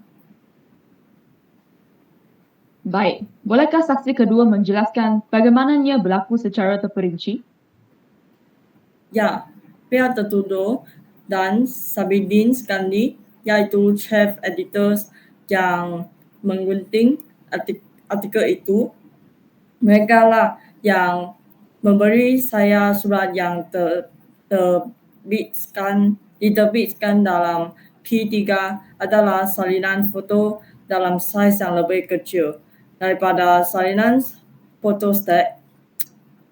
Baik, bolehkah saksi kedua menjelaskan bagaimana ia berlaku secara terperinci? Ya, pihak tertuduh dan Sabidin Skandi yaitu chief editors yang menggunting artikel itu. Mereka lah yang memberi saya surat yang diterbitkan dalam P3 adalah salinan foto dalam saiz yang lebih kecil daripada salinan fotostat.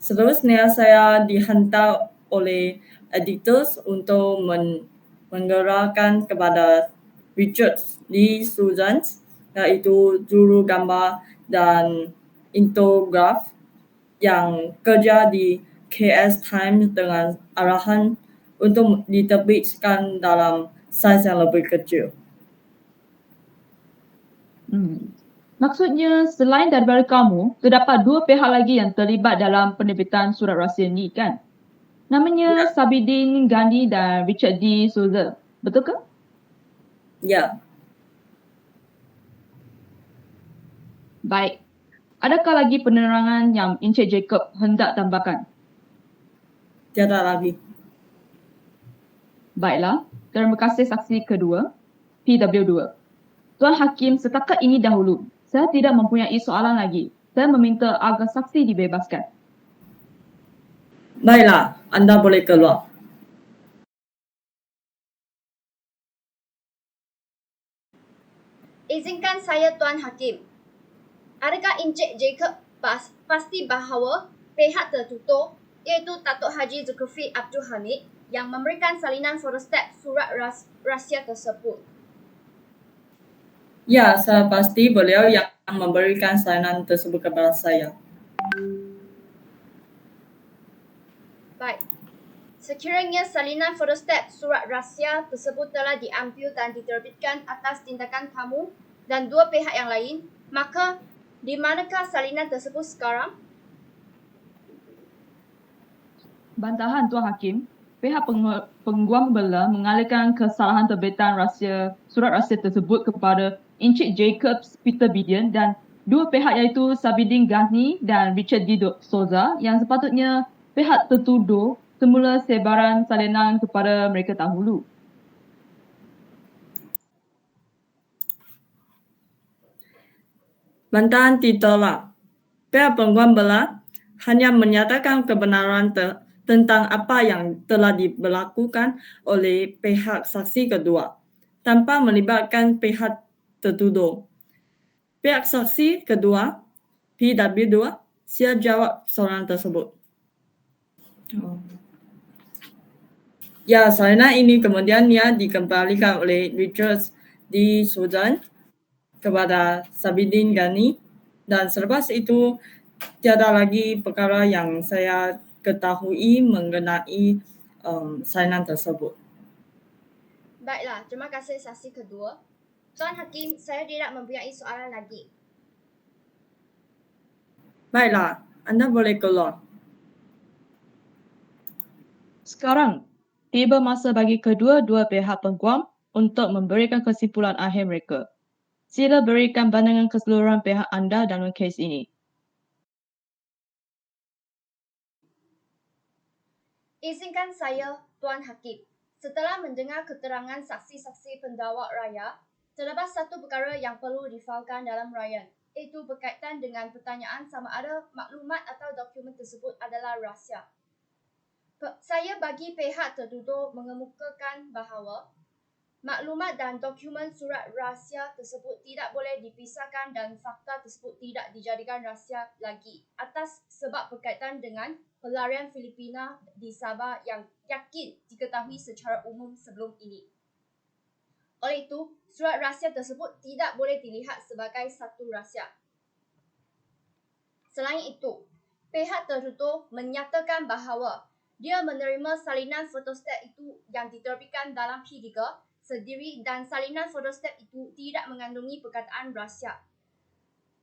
Seterusnya saya dihantar oleh editors untuk menggerakkan kepada Richard Lee Susan, yaitu juru gambar dan infograf yang kerja di KS Times dengan arahan untuk diterbitkan dalam saiz yang lebih kecil. Maksudnya, selain daripada kamu, terdapat dua pihak lagi yang terlibat dalam penerbitan surat rahsia ni kan? Namanya Sabidin Gandhi dan Richard D. Souza. Betul ke? Ya. Baik. Adakah lagi penerangan yang Encik Jacob hendak tambahkan? Tiada lagi. Baiklah. Terima kasih saksi kedua, PW2. Tuan Hakim, setakat ini dahulu, saya tidak mempunyai soalan lagi. Saya meminta agar saksi dibebaskan. Baiklah, anda boleh keluar. Izinkan saya Tuan Hakim. Adakah Encik Jacob pasti bahawa pihak tertutup iaitu Datuk Haji Zulkifli Abdul Hamid yang memberikan salinan fotostat surat rahsia tersebut? Ya, saya pasti beliau yang memberikan salinan tersebut kepada saya. Baik. Sekiranya salinan fotostat surat rahsia tersebut telah diambil dan diterbitkan atas tindakan kamu dan dua pihak yang lain, maka di manakah salinan tersebut sekarang? Bantahan Tuan Hakim, pihak pengguam bela mengalihkan kesalahan terbitan surat rahsia tersebut kepada Encik Jacob Peter Bidian dan dua pihak iaitu Sabidin Gandhi dan Richard D. Souza yang sepatutnya pihak tertuduh semula sebaran salinan kepada mereka dahulu. Bantahan ditolak. Pihak pengguam bela hanya menyatakan kebenaran tentang apa yang telah diberlakukan oleh pihak saksi kedua tanpa melibatkan pihak tertuduh. Pihak saksi kedua, PW2, siap jawab soalan tersebut. Ya, salinan ini kemudian dikembalikan oleh Richard D. Susan kepada Sabidin Gandhi dan selepas itu tiada lagi perkara yang saya ketahui mengenai salinan tersebut. Baiklah, terima kasih saksi kedua. Tuan Hakim, saya tidak mempunyai soalan lagi. Baiklah, anda boleh keluar. Sekarang, tiba masa bagi kedua-dua pihak pengguam untuk memberikan kesimpulan akhir mereka. Sila berikan pandangan keseluruhan pihak anda dalam kes ini. Izinkan saya, Tuan Hakim. Setelah mendengar keterangan saksi-saksi pendakwa raya, terdapat satu perkara yang perlu difailkan dalam rayaan, iaitu berkaitan dengan pertanyaan sama ada maklumat atau dokumen tersebut adalah rahsia. Saya bagi pihak tertuduh mengemukakan bahawa maklumat dan dokumen surat rahsia tersebut tidak boleh dipisahkan dan fakta tersebut tidak dijadikan rahsia lagi atas sebab berkaitan dengan pelarian Filipina di Sabah yang yakin diketahui secara umum sebelum ini. Oleh itu, surat rahsia tersebut tidak boleh dilihat sebagai satu rahsia. Selain itu, pihak tertuduh menyatakan bahawa dia menerima salinan fotostat itu yang diterbitkan dalam P3 sendiri dan salinan fotostat itu tidak mengandungi perkataan rahsia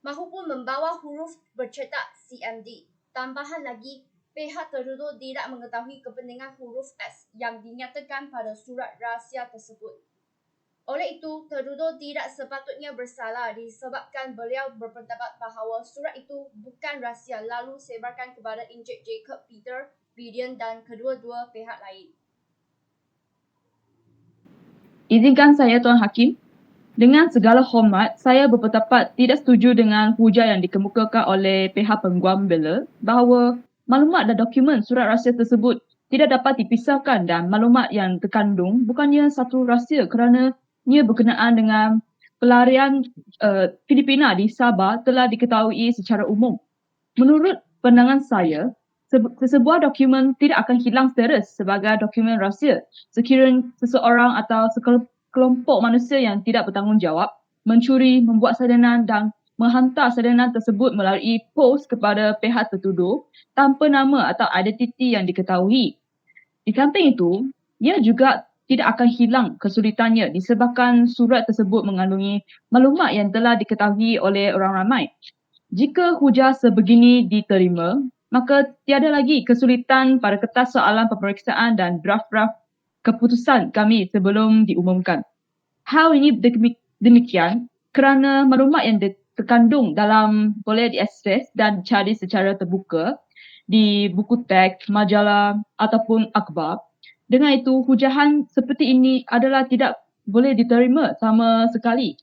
mahupun membawa huruf bercetak CMD. Tambahan lagi, pihak tertuduh tidak mengetahui kepentingan huruf S yang dinyatakan pada surat rahsia tersebut. Oleh itu, tertuduh tidak sepatutnya bersalah disebabkan beliau berpendapat bahawa surat itu bukan rahsia lalu sebarkan kepada Encik Jacob Peter Bidian dan kedua-dua pihak lain. Izinkan saya Tuan Hakim, dengan segala hormat, saya berpendapat tidak setuju dengan hujah yang dikemukakan oleh pihak pengguam bela bahawa maklumat dan dokumen surat rahsia tersebut tidak dapat dipisahkan dan maklumat yang terkandung bukannya satu rahsia kerana ia berkenaan dengan pelarian Filipina di Sabah telah diketahui secara umum. Menurut pandangan saya, sebuah dokumen tidak akan hilang terus sebagai dokumen rahsia sekiranya seseorang atau kelompok manusia yang tidak bertanggungjawab mencuri, membuat salinan dan menghantar salinan tersebut melalui pos kepada pihak tertuduh tanpa nama atau identiti yang diketahui. Di samping itu, ia juga tidak akan hilang kesulitannya disebabkan surat tersebut mengandungi maklumat yang telah diketahui oleh orang ramai. Jika hujah sebegini diterima, maka tiada lagi kesulitan pada kertas soalan peperiksaan dan draft-draft keputusan kami sebelum diumumkan. Hal ini demikian kerana maklumat yang terkandung dalam boleh diakses dan dicari secara terbuka di buku teks, majalah ataupun akhbar. Dengan itu, hujahan seperti ini adalah tidak boleh diterima sama sekali.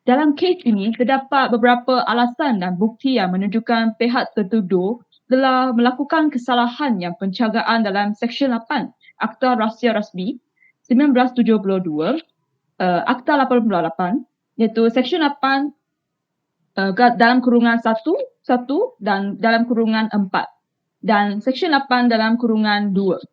Dalam kes ini, terdapat beberapa alasan dan bukti yang menunjukkan pihak tertuduh telah melakukan kesalahan yang pencegahan dalam Seksyen 8 Akta Rahsia Rasmi 1972, Akta 88, iaitu Seksyen 8 dalam kurungan 1 dan dalam kurungan 4 dan Seksyen 8 dalam kurungan 2.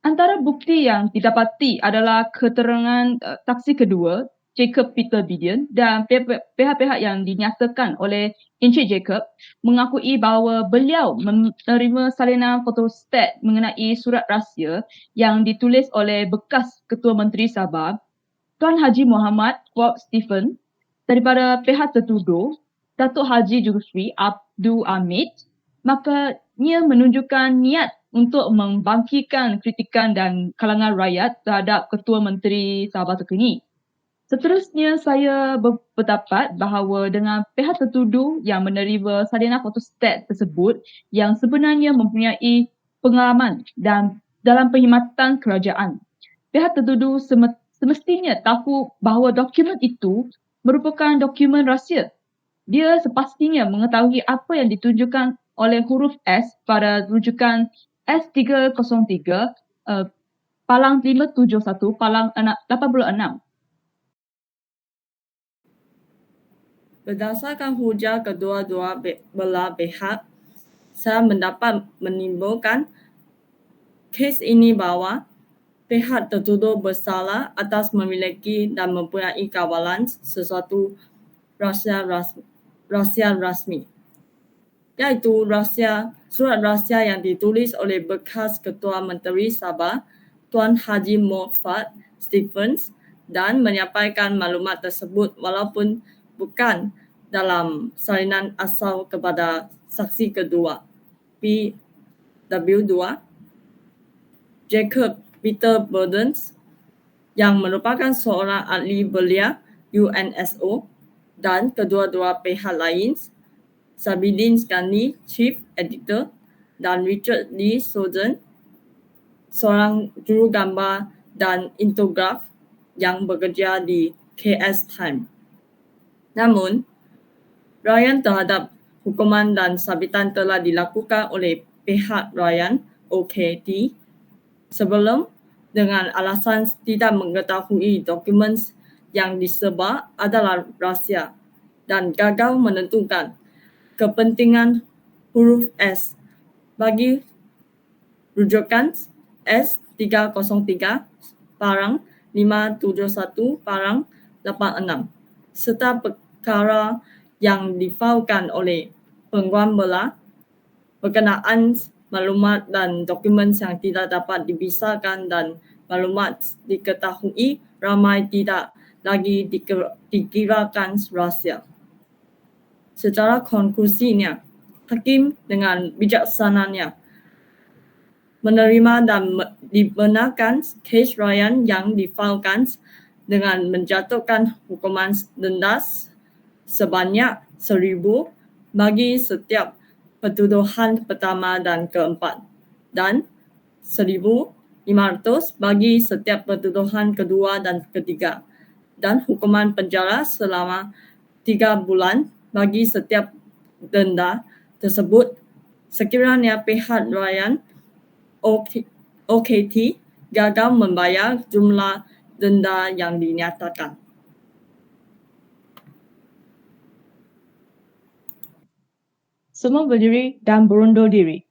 Antara bukti yang didapati adalah keterangan saksi kedua, Jacob Peter Bidian, dan pihak-pihak yang dinyatakan oleh Encik Jacob mengakui bahawa beliau menerima salinan fotostat mengenai surat rahsia yang ditulis oleh bekas Ketua Menteri Sabah, Tuan Haji Muhammad Kwok Stephen, daripada pihak tertuduh, Datuk Haji Jusri Abdul Hamid, maka ia menunjukkan niat untuk membangkitkan kritikan dan kalangan rakyat terhadap Ketua Menteri Sabah terkini. Seterusnya, saya berpendapat bahawa dengan pihak tertuduh yang menerima salinan fotostat tersebut yang sebenarnya mempunyai pengalaman dan dalam perkhidmatan kerajaan, pihak tertuduh semestinya tahu bahawa dokumen itu merupakan dokumen rahsia. Dia sepastinya mengetahui apa yang ditunjukkan oleh huruf S pada rujukan S303 palang 571 palang 86. Berdasarkan hujah kedua-dua belah pihak, saya mendapat menimbulkan kes ini bahawa pihak tertuduh bersalah atas memiliki dan mempunyai kawalan sesuatu rahsia rasmi, iaitu surat rahsia yang ditulis oleh bekas Ketua Menteri Sabah, Tuan Haji Moffat Stephens, dan menyampaikan maklumat tersebut walaupun bukan dalam salinan asal kepada saksi kedua, PW2, Jacob Peter Burdens, yang merupakan seorang ahli belia UNSO, dan kedua-dua pihak lain, Sabidin Skani, Chief Editor, dan Richard Lee Soden, seorang juru gambar dan infograf yang bekerja di KS Time. Namun, rayaan terhadap hukuman dan sabitan telah dilakukan oleh pihak rayaan OKT sebelum dengan alasan tidak mengetahui dokumen yang disebar adalah rahsia dan gagal menentukan kepentingan huruf S bagi rujukan S303 parang 571 parang 86 serta perkara yang difailkan oleh pengguam bela berkenaan maklumat dan dokumen yang tidak dapat dipisahkan dan maklumat diketahui ramai tidak lagi dikirakan rahsia. Secara konklusinya, hakim dengan bijaksananya menerima dan dibenarkan kes rayaan yang difailkan dengan menjatuhkan hukuman denda sebanyak 1,000 bagi setiap pertuduhan pertama dan keempat dan 1,000 500 bagi setiap pertuduhan kedua dan ketiga, dan hukuman penjara selama 3 bulan bagi setiap denda tersebut sekiranya pihak layan OKT gagal membayar jumlah denda yang dinyatakan. Semua berdiri dan berundur diri.